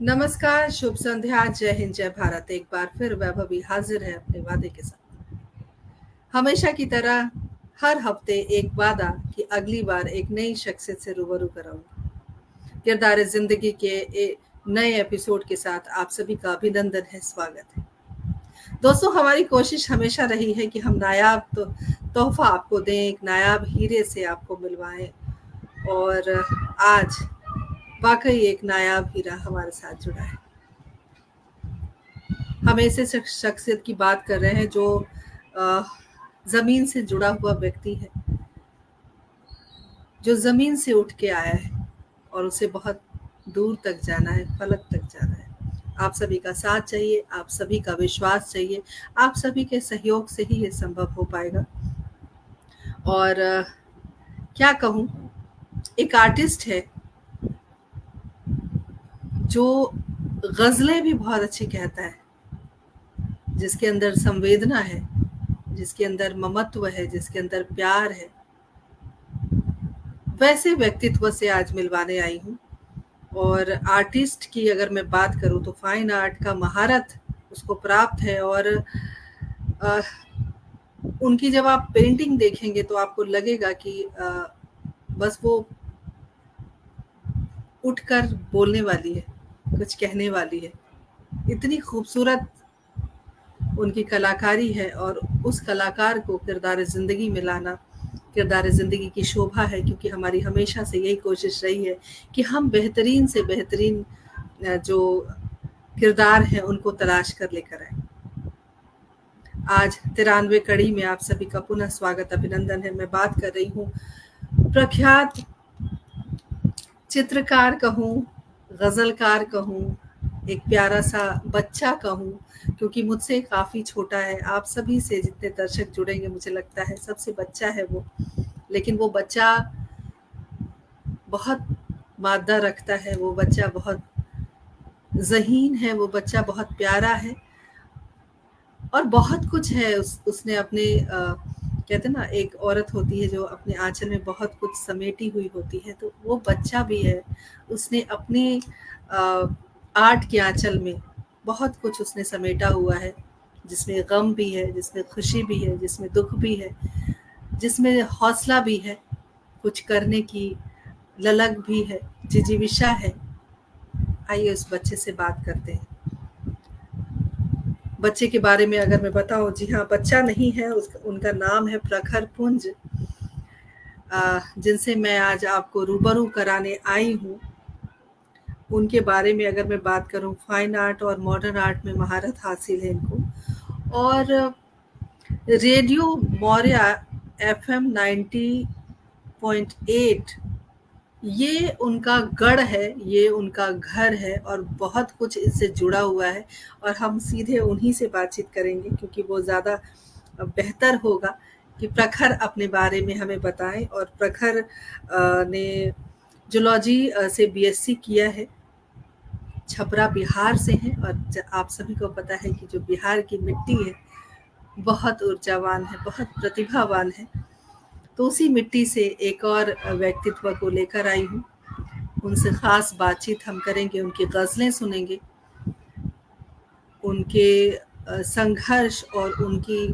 नमस्कार, शुभ संध्या, जय हिंद, जय भारत। एक बार फिर वैभवी हाजिर है अपने वादे के साथ। हमेशा की तरह हर हफ्ते एक वादा कि अगली बार एक नई शख्सियत से रूबरू कराऊंगी। किरदार जिंदगी के नए एपिसोड के साथ आप सभी का अभिनंदन है, स्वागत है। दोस्तों, हमारी कोशिश हमेशा रही है कि हम नायाब तोहफा आपको दें, एक नायाब हीरे से आपको मिलवाएं। और आज वाकई एक नायाब हीरा हमारे साथ जुड़ा है। हम ऐसे शख्सियत की बात कर रहे हैं जो जमीन से जुड़ा हुआ व्यक्ति है, जो जमीन से उठ के आया है और उसे बहुत दूर तक जाना है, फलक तक जाना है। आप सभी का साथ चाहिए, आप सभी का विश्वास चाहिए, आप सभी के सहयोग से ही ये संभव हो पाएगा। और क्या कहूँ, एक आर्टिस्ट है जो गजलें भी बहुत अच्छी कहता है, जिसके अंदर संवेदना है, जिसके अंदर ममत्व है, जिसके अंदर प्यार है। वैसे व्यक्तित्व से आज मिलवाने आई हूँ। और आर्टिस्ट की अगर मैं बात करूँ तो फाइन आर्ट का महारत उसको प्राप्त है। और उनकी जब आप पेंटिंग देखेंगे तो आपको लगेगा कि बस वो उठकर बोलने वाली है, कुछ कहने वाली है। इतनी खूबसूरत उनकी कलाकारी है और उस कलाकार को किरदार ज़िंदगी में लाना किरदार ज़िंदगी की शोभा है, क्योंकि हमारी हमेशा से यही कोशिश रही है कि हम बेहतरीन से बेहतरीन जो किरदार हैं उनको तलाश कर लेकर आए। आज 93 कड़ी में आप सभी का पुनः स्वागत, अभिनंदन है। मैं बात कर रही हूँ प्रख्यात चित्रकार कहूँ, गज़लकार कहूँ, एक प्यारा सा बच्चा कहूँ, क्योंकि मुझसे काफ़ी छोटा है। आप सभी से जितने दर्शक जुड़ेंगे मुझे लगता है सबसे बच्चा है वो, लेकिन वो बच्चा बहुत मादा रखता है, वो बच्चा बहुत ज़हीन है, वो बच्चा बहुत प्यारा है और बहुत कुछ है। उसने अपने कहते ना, एक औरत होती है जो अपने आंचल में बहुत कुछ समेटी हुई होती है, तो वो बच्चा भी है। उसने अपने आर्ट के आंचल में बहुत कुछ उसने समेटा हुआ है, जिसमें गम भी है, जिसमें खुशी भी है, जिसमें दुख भी है, जिसमें हौसला भी है, कुछ करने की ललक भी है, जिजीविशा है। आइए उस बच्चे से बात करते हैं। बच्चे के बारे में अगर मैं बताऊं, जी हाँ, बच्चा नहीं है, उनका नाम है प्रखर पुंज, जिनसे मैं आज आपको रूबरू कराने आई हूँ। उनके बारे में अगर मैं बात करूं, फाइन आर्ट और मॉडर्न आर्ट में महारत हासिल है इनको। और रेडियो मौर्य FM 90.8 ये उनका गढ़ है, ये उनका घर है और बहुत कुछ इससे जुड़ा हुआ है। और हम सीधे उन्हीं से बातचीत करेंगे, क्योंकि वो ज़्यादा बेहतर होगा कि प्रखर अपने बारे में हमें बताएं। और प्रखर ने जूलॉजी से BSc किया है, छपरा बिहार से हैं। और आप सभी को पता है कि जो बिहार की मिट्टी है बहुत ऊर्जावान है, बहुत प्रतिभावान है। तो उसी मिट्टी से एक और व्यक्तित्व को लेकर आई हूँ। उनसे ख़ास बातचीत हम करेंगे, उनकी गज़लें सुनेंगे, उनके संघर्ष और उनकी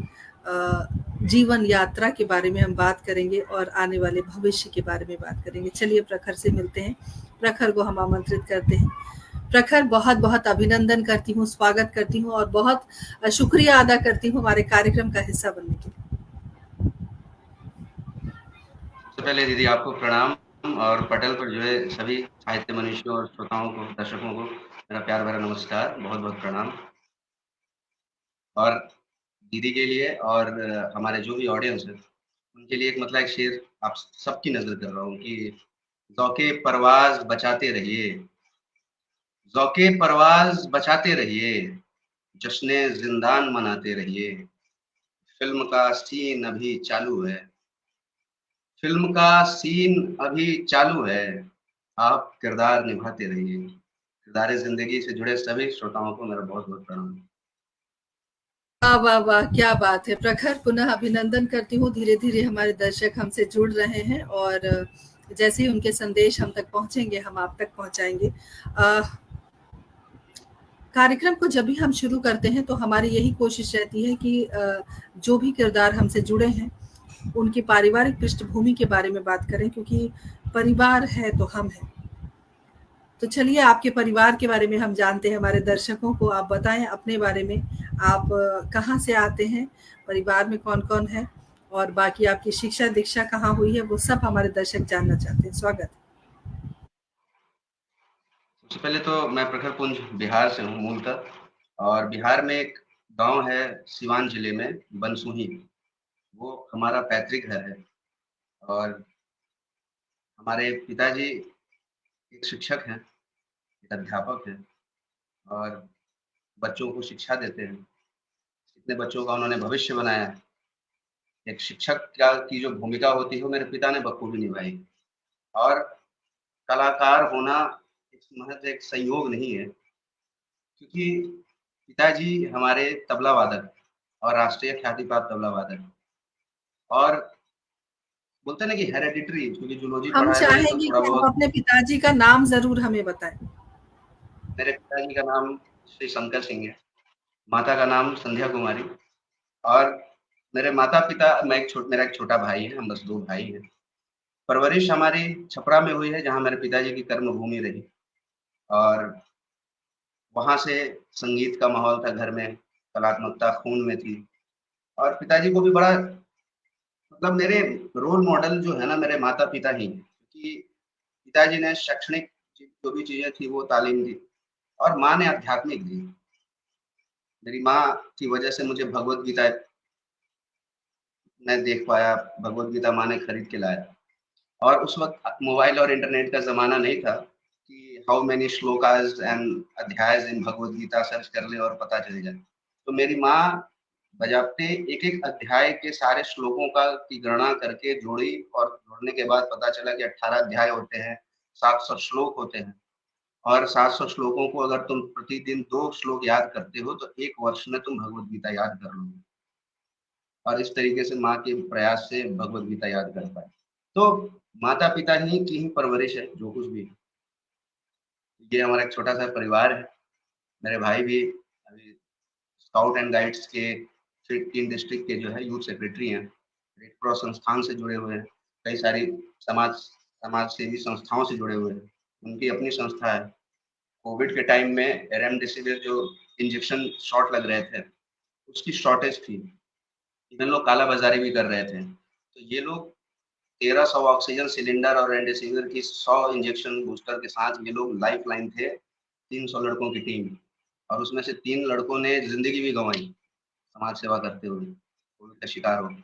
जीवन यात्रा के बारे में हम बात करेंगे और आने वाले भविष्य के बारे में बात करेंगे। चलिए प्रखर से मिलते हैं। प्रखर को हम आमंत्रित करते हैं। प्रखर, बहुत बहुत अभिनंदन करती हूँ, स्वागत करती हूँ और बहुत शुक्रिया अदा करती हूँ हमारे कार्यक्रम का हिस्सा बनने के लिए। सबसे पहले दीदी आपको प्रणाम, और पटल पर जो है सभी साहित्य मनुष्यों और श्रोताओं को, दर्शकों को मेरा प्यार भरा नमस्कार, बहुत बहुत प्रणाम। और दीदी के लिए और हमारे जो भी ऑडियंस है उनके लिए एक मतलब एक शेर आप सबकी नजर कर रहा हूँ कि ज़ौक़े परवाज़ बचाते रहिए, ज़ौक़े परवाज़ बचाते रहिए, जश्ने ज़िंदान मनाते रहिए। फ़िल्म का सीन अभी चालू है, फ़िल्म का सीन अभी चालू है, आप किरदार निभाते रहिए। किरदार ज़िंदगी से जुड़े सभी श्रोताओं को मेरा बहुत-बहुत प्रणाम। वाह वाह वाह, क्या बात है प्रखर, पुनः अभिनंदन करती हूँ। धीरे धीरे हमारे दर्शक हमसे जुड़ रहे हैं और जैसे ही उनके संदेश हम तक पहुंचेंगे हम आप तक पहुंचाएंगे। कार्यक्रम को जब भी हम शुरू करते हैं तो हमारी यही कोशिश रहती है कि जो भी किरदार हमसे जुड़े हैं उनकी पारिवारिक पृष्ठभूमि के बारे में बात करें, क्योंकि परिवार है तो हम हैं। तो चलिए आपके परिवार के बारे में हम जानते हैं, हमारे दर्शकों को आप बताएं अपने बारे में। आप कहाँ से आते हैं, परिवार में कौन-कौन है और बाकी आपकी शिक्षा दीक्षा कहाँ हुई है, वो सब हमारे दर्शक जानना चाहते हैं। स्वागत। सबसे पहले तो मैं प्रखर पुंज बिहार से हूँ मूलतः। और बिहार में एक गांव है सिवान जिले में बनसूही, वो हमारा पैतृक घर है। और हमारे पिताजी एक शिक्षक हैं, एक अध्यापक हैं और बच्चों को शिक्षा देते हैं। कितने बच्चों का उन्होंने भविष्य बनाया है। एक शिक्षक का की जो भूमिका होती है वो मेरे पिता ने बखूबी निभाई। और कलाकार होना एक महज एक संयोग नहीं है, क्योंकि पिताजी हमारे तबला वादक और राष्ट्रीय ख्याति प्राप्त तबला वादक। और बोलते हैं ना कि हेरेडिटरी, क्योंकि जूलॉजी हम पढ़ा है मैंने तो चाहेंगे थोड़ा कि आप बहुत। अपने पिताजी का नाम ज़रूर हमें बताएँ। मेरे पिताजी का नाम श्री शंकर सिंह है, माता का नाम संध्या कुमारी। और मेरे माता-पिता, मेरा एक छोटा भाई है, हम बस 2 भाई हैं। परवरिश हमारी छपरा में हुई है, जहाँ मेरे पिताजी की कर्म भूमि रही। और वहाँ से संगीत का माहौल था घर में, कलात्मकता खून में थी। और पिताजी को भी बड़ा, मतलब मेरे रोल मॉडल जो है ना मेरे माता-पिता ही हैं, क्योंकि पिताजी ने शैक्षणिक जो भी चीज़ें थी वो तालीम दी और माँ ने आध्यात्मिक दी। मेरी माँ की वजह से मुझे भगवत गीता मैं देख पाया, भगवत गीता माँ ने खरीद के लाया। और उस वक़्त मोबाइल और इंटरनेट का ज़माना नहीं था कि how many shlokas and adhyayas in Bhagavad Gita search कर लें और पता चल जाए। तो मेरी माँ बजाते एक-एक अध्याय के सारे श्लोकों का की गणना करके जोड़ी और जोड़ने के बाद पता चला कि 18 अध्याय होते हैं, 700 श्लोक होते हैं। और 700 श्लोकों को अगर तुम प्रतिदिन 2 श्लोक याद करते हो तो 1 वर्ष में तुम भगवत गीता याद कर लोगे। और इस तरीके से माँ के प्रयास से भगवत गीता याद कर पाए। तो माता-पिता ही की ही परवरिश है जो कुछ भी है। ये हमारा एक छोटा-सा परिवार है। मेरे भाई भी अभी स्काउट एंड गाइड्स के 3 डिस्ट्रिक्ट के जो है यूथ सेक्रेटरी हैं। रेड क्रॉस संस्थान से जुड़े हुए हैं। कई सारी समाज समाज सेवी संस्थाओं से जुड़े हुए हैं। उनकी अपनी संस्था है। कोविड के टाइम में रेमडेसिविर जो इंजेक्शन शॉट लग रहे थे, उसकी शॉर्टेज थी। इवन लोग कालाबाज़ारी भी कर रहे थे। तो ये लोग 1300 ऑक्सीजन सिलेंडर और रेमडेसिविर की 100 इंजेक्शन बूस्टर के साथ ये लोग लाइफलाइन थे, 300 लड़कों की टीम। और उसमें से 3 लड़कों ने ज़िंदगी भी गँवाई, समाज सेवा करते हुए, कोविड का शिकार हो गए।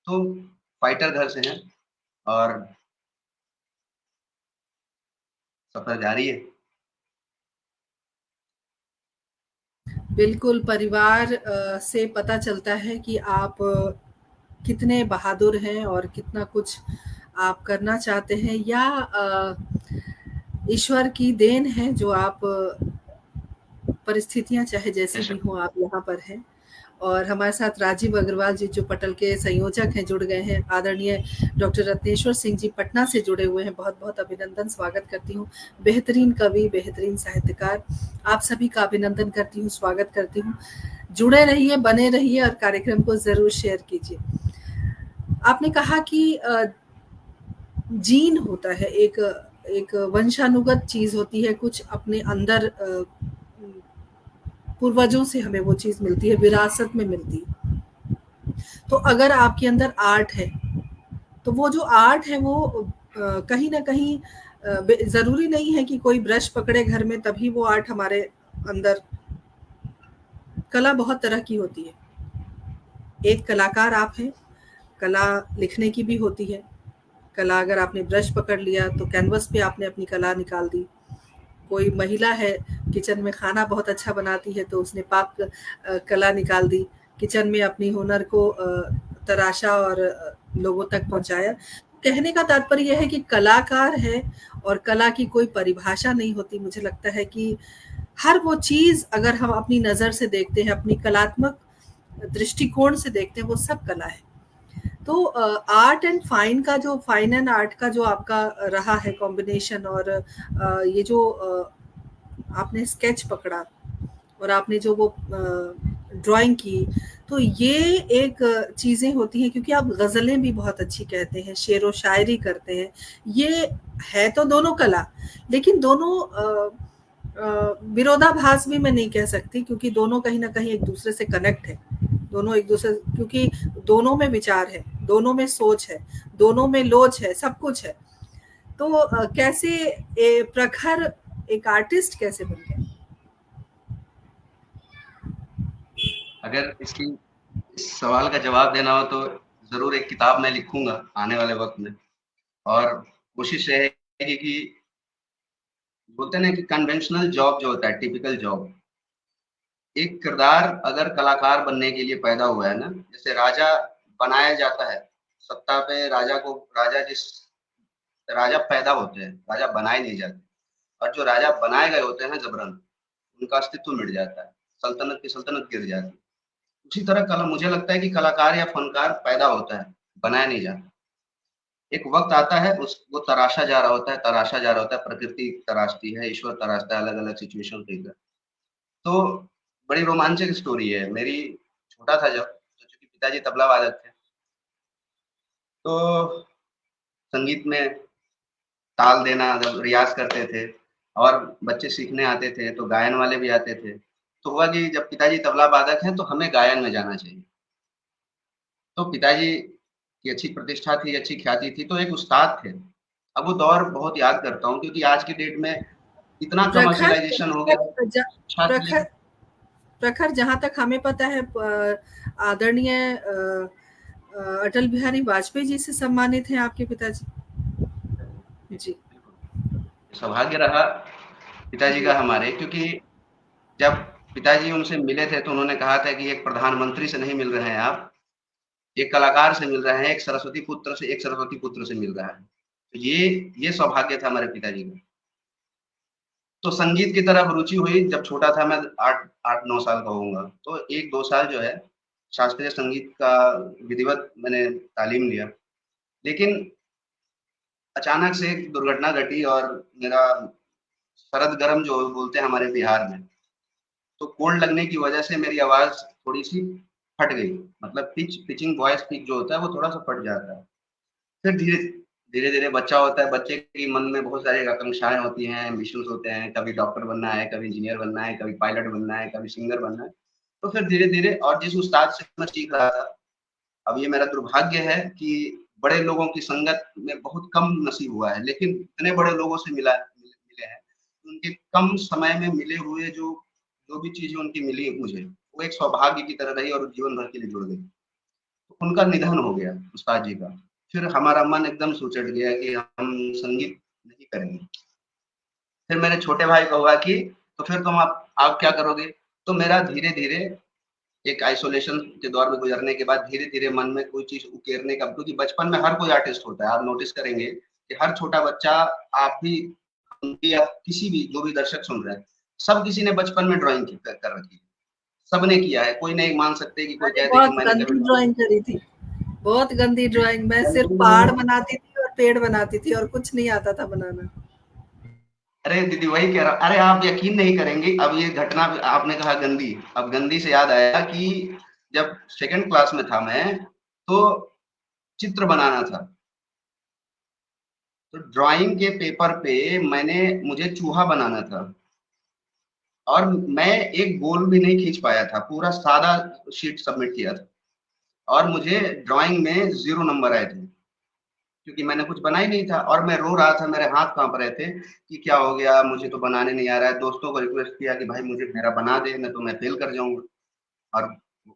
तो फाइटर घर से हैं और सफ़र जारी है। बिल्कुल, परिवार से पता चलता है कि आप कितने बहादुर हैं और कितना कुछ आप करना चाहते हैं, या ईश्वर की देन है जो आप परिस्थितियाँ चाहे जैसी भी बेशक। हों आप यहाँ पर हैं। और हमारे साथ राजीव अग्रवाल जी जो पटल के संयोजक हैं जुड़ गए हैं। आदरणीय डॉक्टर रत्नेश्वर सिंह जी पटना से जुड़े हुए हैं। बहुत-बहुत अभिनंदन, स्वागत करती हूँ। बेहतरीन कवि, बेहतरीन साहित्यकार, आप सभी का अभिनंदन करती हूँ, स्वागत करती हूँ। जुड़े रहिए, बने रहिए और कार्यक्रम को ज़रूर शेयर कीजिए। आपने कहा कि जीन होता है, एक वंशानुगत चीज़ होती है, कुछ अपने अंदर पूर्वजों से हमें वो चीज़ मिलती है, विरासत में मिलती है। तो अगर आपके अंदर आर्ट है, तो वो जो आर्ट है वो कहीं न कहीं ज़रूरी नहीं है कि कोई ब्रश पकड़े घर में तभी वो आर्ट हमारे अंदर। कला बहुत तरह की होती है। एक कलाकार आप हैं, कला लिखने की भी होती है। कला अगर आपने ब्रश पकड़ लिया तो कैनवस पे आपने अपनी कला निकाल दी। कोई महिला है किचन में खाना बहुत अच्छा बनाती है तो उसने पाक कला निकाल दी, किचन में अपनी हुनर को तराशा और लोगों तक पहुंचाया। कहने का तात्पर्य यह है कि कलाकार है और कला की कोई परिभाषा नहीं होती। मुझे लगता है कि हर वो चीज अगर हम अपनी नजर से देखते हैं, अपनी कलात्मक दृष्टिकोण से देखते हैं, वो सब कला है। तो आर्ट एंड फाइन का जो फाइन एंड आर्ट का जो आपका रहा है कॉम्बिनेशन, और ये जो आपने स्केच पकड़ा, और आपने जो वो ड्राइंग की, तो ये एक चीज़ें होती हैं, क्योंकि आप ग़ज़लें भी बहुत अच्छी कहते हैं, शेरो शायरी करते हैं। ये है तो दोनों कला, लेकिन दोनों विरोधाभास भी मैं नहीं कह सकती, क्योंकि दोनों कहीं न कहीं एक-दूसरे से कनेक्ट है। दोनों एक-दूसरे, क्योंकि दोनों में विचार है, दोनों में सोच है, दोनों में लोच है, सब कुछ है। तो कैसे प्रखर एक आर्टिस्ट कैसे बन गए? अगर इस सवाल का जवाब देना हो तो ज़रूर एक किताब मैं लिखूँगा आने वाले वक़्त में। और कोशिश रहेगी कि बोलते हैं ना कि कन्वेंशनल जॉब जो होता है, टिपिकल जॉब, एक किरदार अगर कलाकार बनने के लिए पैदा हुआ है ना, जैसे राजा बनाया जाता है, सत्ता पे राजा पैदा होते हैं, राजा बनाए नहीं जाते। और जो राजा बनाए गए होते हैं ज़बरन, उनका अस्तित्व मिट जाता है, सल्तनत की सल्तनत गिर जाती है। उसी तरह कला मुझे लगता है कि कलाकार या फनकार पैदा होता है, बनाया नहीं जाता। एक वक़्त आता है वो तराशा जा रहा होता है, प्रकृति तराशती है, ईश्वर तराशता है, अलग-अलग सिचुएशन को लेकर। तो बड़ी रोमांचक स्टोरी है। मेरी छोटा था जब, तो चूँकि पिताजी तबला वादक थे, तो संगीत में ताल देना जब रियाज़ करते थे और बच्चे सीखने आते थे, तो गायन वाले भी आते थे। तो हुआ कि जब पिताजी तबला वादक हैं, तो हमें गायन में जाना चाहिए। तो पिताजी की अच्छी प्रतिष्ठा थी, अच्छी ख्याति थी, तो एक उस्ताद थे। अब वो दौर बहुत याद करता हूँ क्योंकि आज की डेट में इतना प्रखर कमर्शियलाइज़ेशन हो गया है, शिक्षा के प्रखर लिए प्रखर जहाँ तक हमें पता है, आदरणीय अटल बिहारी वाजपेयी जी से सम्मानित हैं आपके पिताजी। जी। बिल्कुल, सौभाग्य रहा पिताजी जी। का हमारे क्योंकि जब पिताजी उनसे मिले थे तो उन्होंने कहा था कि एक प्रधानमंत्री से नहीं मिल रहे हैं आप, एक कलाकार से मिल रहे हैं, एक सरस्वती पुत्र से मिल रहा है। तो ये सौभाग्य था हमारे पिताजी का। तो संगीत की तरफ रुचि हुई जब छोटा था मैं 8-9 साल का होऊँगा। तो 1-2 साल जो है शास्त्रीय संगीत का विधिवत मैंने तालीम लिया। लेकिन अचानक से एक दुर्घटना घटी और मेरा शरद गरम जो बोलते हैं हमारे बिहार में, तो कोल्ड लगने की वजह से मेरी आवाज़ थोड़ी-सी फट गई। मतलब पिचिंग वॉइस पिच जो होता है वो थोड़ा-सा फट जाता है। फिर धीरे-धीरे बच्चा होता है, बच्चे के मन में बहुत सारी आकांक्षाएँ होती हैं, एम्बिशंस होते हैं, कभी डॉक्टर बनना है, कभी इंजीनियर बनना है, कभी पायलट बनना है, कभी सिंगर बनना है। तो फिर धीरे-धीरे और जिस उस्ताद से मैं सीख रहा था, अब ये मेरा दुर्भाग्य है कि बड़े लोगों की संगत में बहुत कम नसीब हुआ है, लेकिन इतने बड़े लोगों से मिले हैं, उनके कम समय में मिले हुए जो भी चीज़ें उनकी मिली मुझे, वो एक सौभाग्य की तरह रही और जीवन भर के लिए जुड़ गई। तो उनका निधन हो गया उस्ताद जी का। फिर हमारा मन एकदम से उचट गया कि हम संगीत नहीं करेंगे। फिर मेरे छोटे भाई को हुआ कि तो फिर आप क्या करोगे? तो मेरा धीरे-धीरे एक आइसोलेशन के दौर में गुज़रने के बाद धीरे-धीरे मन में कोई चीज़ उकेरने का क्योंकि बचपन में हर कोई आर्टिस्ट होता है। आप नोटिस करेंगे कि हर छोटा बच्चा आप भी या किसी भी जो भी दर्शक सुन रहे हैं, सब किसी ने बचपन में ड्राइंग की कर रखी है। सबने किया है। कोई नहीं मान सकते कि कोई मैंने कह दे कि बहुत मैंने कभी गंदी ड्राइंग करी थी, बहुत गंदी ड्राइंग। मैं सिर्फ पहाड़ ड्राइंग बनाती थी और पेड़ बनाती थी, और कुछ नहीं आता था बनाना। अरे दीदी वही कह रहा अरे आप यकीन नहीं करेंगे अब ये घटना आपने कहा गंदी अब गंदी से याद आया कि जब सेकंड क्लास में था मैं तो चित्र बनाना था तो ड्राइंग के पेपर पे मुझे चूहा बनाना था और मैं एक गोल भी नहीं खींच पाया था पूरा सादा शीट सबमिट किया था और मुझे ड्राइंग में 0 नंबर आए थे क्योंकि मैंने कुछ बना ही नहीं था और मैं रो रहा था, मेरे हाथ काँप रहे थे कि क्या हो गया, मुझे तो बनाने नहीं आ रहा है। दोस्तों को रिक्वेस्ट किया कि भाई मुझे मेरा बना दे, नहीं तो मैं फेल कर जाऊँगा और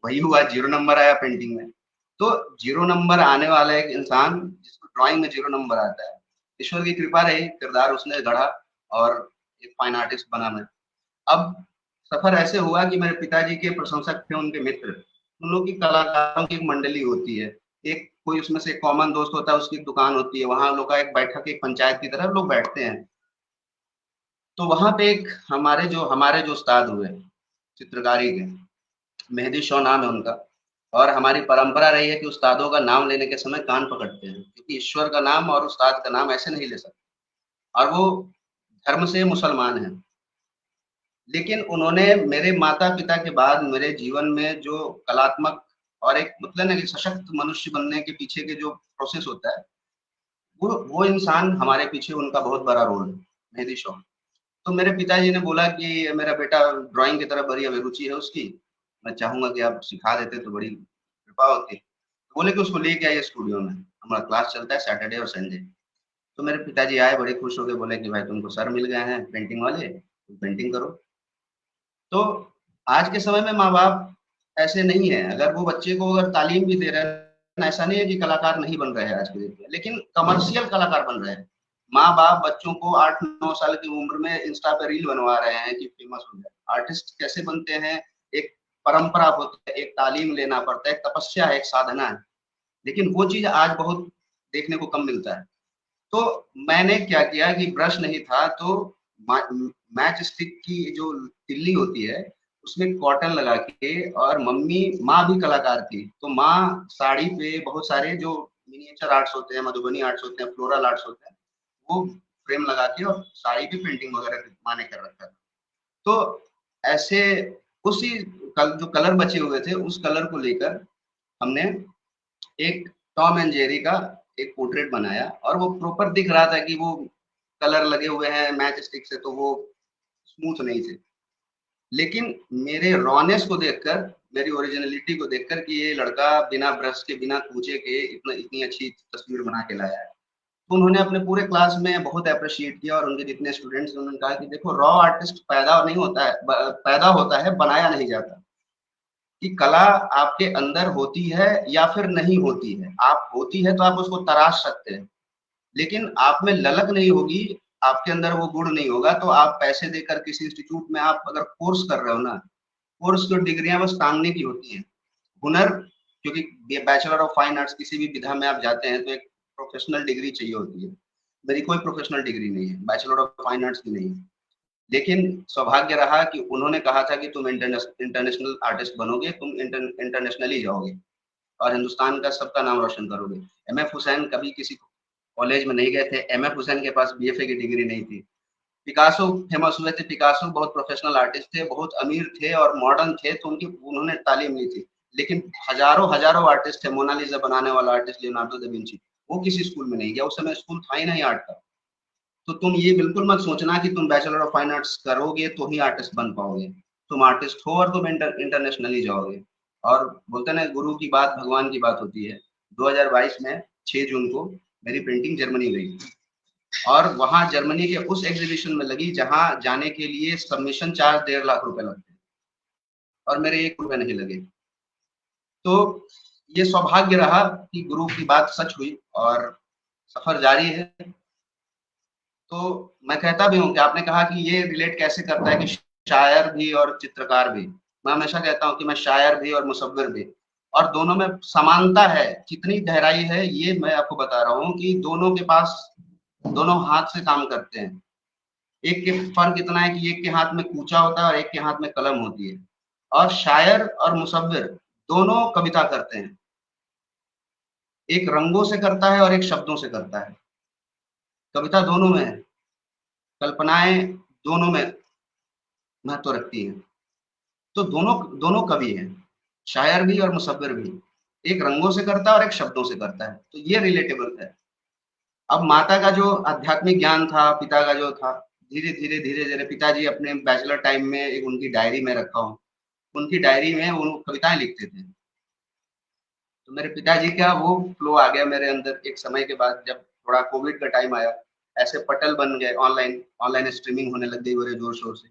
वही हुआ 0 नंबर आया पेंटिंग में। तो 0 नंबर आने वाला एक इंसान जिसको ड्राइंग में 0 नंबर आता है, ईश्वर की कृपा रही, किरदार उसने गढ़ा और एक फाइन आर्टिस्ट बना मैं। अब सफ़र ऐसे हुआ कि मेरे पिताजी के प्रशंसक थे उनके मित्र। उन लोग की कलाकारों की एक मंडली होती है। एक कोई उसमें से कॉमन दोस्त होता है, उसकी एक दुकान होती है, वहाँ लोग का एक बैठक एक पंचायत की तरह लोग बैठते हैं। तो वहाँ पे एक हमारे जो उस्ताद हुए, चित्रकारी के, मेहदी शॉ नाम है उनका और हमारी परंपरा रही है कि उस्तादों का नाम लेने के समय कान पकड़ते हैं, क्योंकि ईश्वर का नाम और उस्ताद का नाम ऐसे नहीं ले सकते और वो धर्म से मुसलमान हैं। लेकिन उन्होंने मेरे माता-पिता के बाद मेरे जीवन में जो कलात्मक और एक मतलब ना कि सशक्त मनुष्य बनने के पीछे के जो प्रोसेस होता है, वो इंसान हमारे पीछे उनका बहुत बड़ा रोल है, मेहदी शॉ। तो मेरे पिताजी ने बोला कि मेरा बेटा ड्राइंग की तरफ बड़ी अभिरुचि है उसकी, मैं चाहूँगा कि आप सिखा देते तो बड़ी कृपा होती। तो बोले कि उसको लेके आइए स्टूडियो में, हमारा क्लास चलता है सैटरडे और संडे। तो मेरे पिताजी आए बड़े खुश हो के बोले कि भाई तुमको सर मिल गए हैं पेंटिंग वाले, तुम पेंटिंग करो। तो आज के समय में माँ-बाप ऐसे नहीं है, अगर वो बच्चे को अगर तालीम भी दे रहे हैं, ऐसा नहीं है कि कलाकार नहीं बन रहे हैं आज के डेट में, लेकिन कमर्शियल कलाकार बन रहे हैं। माँ-बाप बच्चों को 8-9 साल की उम्र में इंस्टा पे रील बनवा रहे हैं कि फेमस हो जाए। आर्टिस्ट कैसे बनते हैं, एक परंपरा होती है, एक तालीम लेना पड़ता है, एक तपस्या है, एक साधना है। लेकिन वो चीज़ आज बहुत देखने को कम मिलता है। तो मैंने क्या किया कि ब्रश नहीं था तो मैच स्टिक की जो तिल्ली होती है उसमें कॉटन लगा के, और मम्मी माँ भी कलाकार थी तो माँ साड़ी पे बहुत सारे जो मिनिएचर आर्ट्स होते हैं, मधुबनी आर्ट्स होते हैं, फ्लोरल आर्ट्स होते हैं, वो फ्रेम लगा के और साड़ी पे पेंटिंग वगैरह माँ ने कर रखा था। तो ऐसे उसी जो कलर बचे हुए थे उस कलर को लेकर हमने एक टॉम एंड जेरी का एक पोर्ट्रेट बनाया, और वो प्रॉपर दिख रहा था कि वो कलर लगे हुए हैं मैच स्टिक से तो वो स्मूथ नहीं थे। लेकिन मेरे रॉनेस को देखकर, मेरी ओरिजिनलिटी को देखकर कि ये लड़का बिना ब्रश के बिना कूचे के इतना इतनी अच्छी तस्वीर बना के लाया है, तो उन्होंने अपने पूरे क्लास में बहुत अप्रिशिएट किया, और उनके जितने स्टूडेंट्स उन्होंने कहा कि देखो रॉ आर्टिस्ट पैदा नहीं होता है, पैदा होता है बनाया नहीं जाता। कि कला आपके अंदर होती है या फिर नहीं होती है, आप होती है तो आप उसको तराश सकते हैं, लेकिन आप में ललक नहीं होगी, आपके अंदर वो गुण नहीं होगा तो आप पैसे देकर किसी इंस्टीट्यूट में आप अगर कोर्स कर रहे हो ना, कोर्स की डिग्रियां बस टांगने की होती हैं। हुनर, क्योंकि बैचलर ऑफ फाइन आर्ट्स किसी भी विधा में आप जाते हैं तो एक प्रोफेशनल डिग्री चाहिए होती है। मेरी कोई प्रोफेशनल डिग्री नहीं है, बैचलर ऑफ फाइन आर्ट्स की नहीं है, लेकिन सौभाग्य रहा कि उन्होंने कहा था कि तुम इंटरनेशनल आर्टिस्ट बनोगे, तुम इंटरनेशनली जाओगे और हिंदुस्तान का सबका नाम रोशन करोगे। एम एफ हुसैन कभी किसी कॉलेज में नहीं गए थे, एम एफ हुसैन के पास बीएफए की डिग्री नहीं थी। पिकासो फेमस हुए थे, पिकासो बहुत प्रोफेशनल आर्टिस्ट थे, बहुत अमीर थे और मॉडर्न थे, तो उनकी उन्होंने तालीम ली थी। लेकिन हजारों हजारों आर्टिस्ट थे, मोनालिसा बनाने वाला आर्टिस्ट लियोनार्डो दा विंची, वो किसी स्कूल में नहीं गया, उस समय स्कूल था ही नहीं आर्ट का। तो तुम ये बिल्कुल मत सोचना कि तुम बैचलर ऑफ फाइन आर्ट्स करोगे तो ही आर्टिस्ट बन पाओगे। तुम आर्टिस्ट हो और तुम इंटरनेशनली जाओगे। और बोलते ना गुरु की बात भगवान की बात होती है। 2022 में 6 जून को मेरी पेंटिंग जर्मनी गई, और वहां जर्मनी के उस एग्जीबिशन में लगी जहां जाने के लिए सबमिशन चार्ज 1.5 लाख रुपए लगते हैं, और मेरे 1 रुपए नहीं लगे। तो ये सौभाग्य रहा कि गुरु की बात सच हुई और सफर जारी है। तो मैं कहता भी हूँ कि आपने कहा कि ये रिलेट कैसे करता है कि शायर भी और चित्रकार भी। मैं हमेशा कहता हूँ कि मैं शायर भी और मुसव्विर भी, और दोनों में समानता है, कितनी गहराई है ये मैं आपको बता रहा हूँ कि दोनों के पास दोनों हाथ से काम करते हैं। एक के फर्क इतना है कि एक के हाथ में कूचा होता है और एक के हाथ में कलम होती है, और शायर और मुसव्विर दोनों कविता करते हैं, एक रंगों से करता है और एक शब्दों से करता है। कविता दोनों में है, कल्पनाएं दोनों में महत्व रखती हैं। तो दोनों दोनों कवि हैं, शायर भी और मुसव्विर भी, एक रंगों से करता है और एक शब्दों से करता है, तो ये रिलेटेबल है। अब माता का जो आध्यात्मिक ज्ञान था, पिता का जो था, धीरे धीरे धीरे धीरे पिताजी अपने बैचलर टाइम में एक उनकी डायरी में रखा हूँ, उनकी डायरी में वो कविताएं लिखते थे। तो मेरे पिताजी का वो फ्लो आ गया मेरे अंदर एक समय के बाद, जब थोड़ा कोविड का टाइम आया, ऐसे पटल बन गए, ऑनलाइन ऑनलाइन स्ट्रीमिंग होने लग गई बड़े जोर शोर से,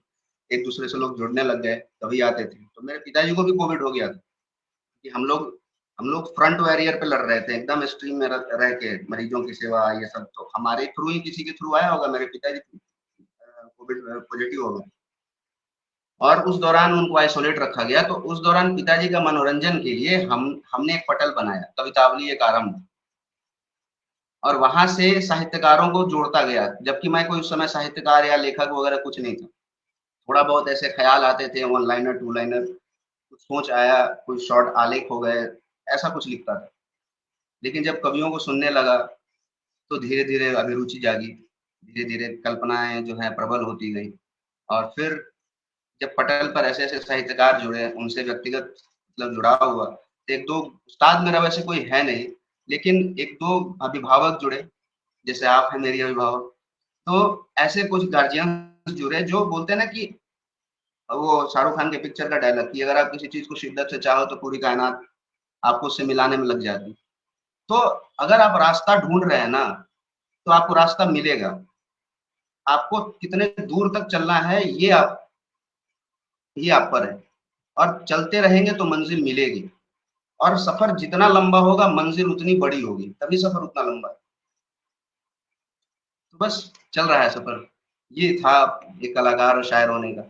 एक दूसरे से लोग जुड़ने लग गए, तभी आते थे। तो मेरे पिताजी को भी कोविड हो गया था कि हम लोग फ्रंट वॉरियर पे लड़ रहे थे, एकदम स्ट्रीम में रह के मरीजों की सेवा ये सब, तो हमारे थ्रू ही किसी के थ्रू आया होगा, मेरे पिताजी कोविड पॉजिटिव हो गए, और उस दौरान उनको आइसोलेट रखा गया। तो उस दौरान पिताजी का मनोरंजन के लिए हमने एक पटल बनाया, कवितावली एक आरंभ, और वहां से साहित्यकारों को जोड़ता गया, जबकि मैं कोई उस समय साहित्यकार या लेखक वगैरह कुछ नहीं था। थोड़ा बहुत ऐसे ख्याल आते थे, वन लाइनर टू लाइनर, कुछ सोच आया, कुछ शॉर्ट आलेख हो गए, ऐसा कुछ लिखता था। लेकिन जब कवियों को सुनने लगा तो धीरे धीरे अभिरुचि जागी, धीरे धीरे कल्पनाएं जो है प्रबल होती गई, और फिर जब पटल पर ऐसे-ऐसे साहित्यकार जुड़े, उनसे व्यक्तिगत मतलब जुड़ाव हुआ, तो 1-2 उस्ताद मेरा वैसे कोई है नहीं, लेकिन 1-2 अभिभावक जुड़े, जैसे आप हैं मेरी अभिभावक। तो ऐसे कुछ गार्जियन जुड़े जो बोलते हैं ना कि वो शाहरुख खान के पिक्चर का डायलॉग कि अगर आप किसी चीज़ को शिद्दत से चाहो तो पूरी कायनात आपको उससे मिलाने में लग जाती। तो अगर आप रास्ता ढूँढ रहे हैं ना, तो आपको रास्ता मिलेगा। आपको कितने दूर तक चलना है ये आप पर है और चलते रहेंगे तो मंज़िल मिलेगी और सफ़र जितना लंबा होगा मंज़िल उतनी बड़ी होगी, तभी सफ़र उतना लंबा है। तो बस चल रहा है सफ़र। ये था एक कलाकार और शायर होने का।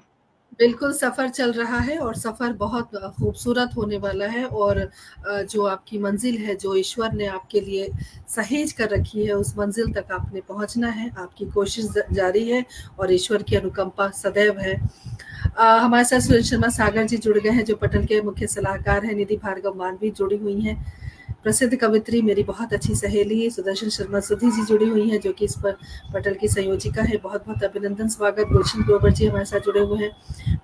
बिल्कुल सफ़र चल रहा है और सफ़र बहुत खूबसूरत होने वाला है और जो आपकी मंज़िल है, जो ईश्वर ने आपके लिए सहेज कर रखी है, उस मंज़िल तक आपने पहुँचना है। आपकी कोशिश जारी है और ईश्वर की अनुकंपा सदैव है। हमारे साथ सुरेश शर्मा सागर जी जुड़ गए हैं, जो पटल के मुख्य सलाहकार हैं। निधि भार्गव मानवी जुड़ी हुई हैं। प्रसिद्ध कवित्री मेरी बहुत अच्छी सहेली सुदर्शन शर्मा सुधी जी जुड़ी हुई हैं, जो कि इस पर पटल की संयोजिका है। बहुत बहुत अभिनंदन, स्वागत। गुलशन ग्रोवर जी हमारे साथ जुड़े हुए हैं,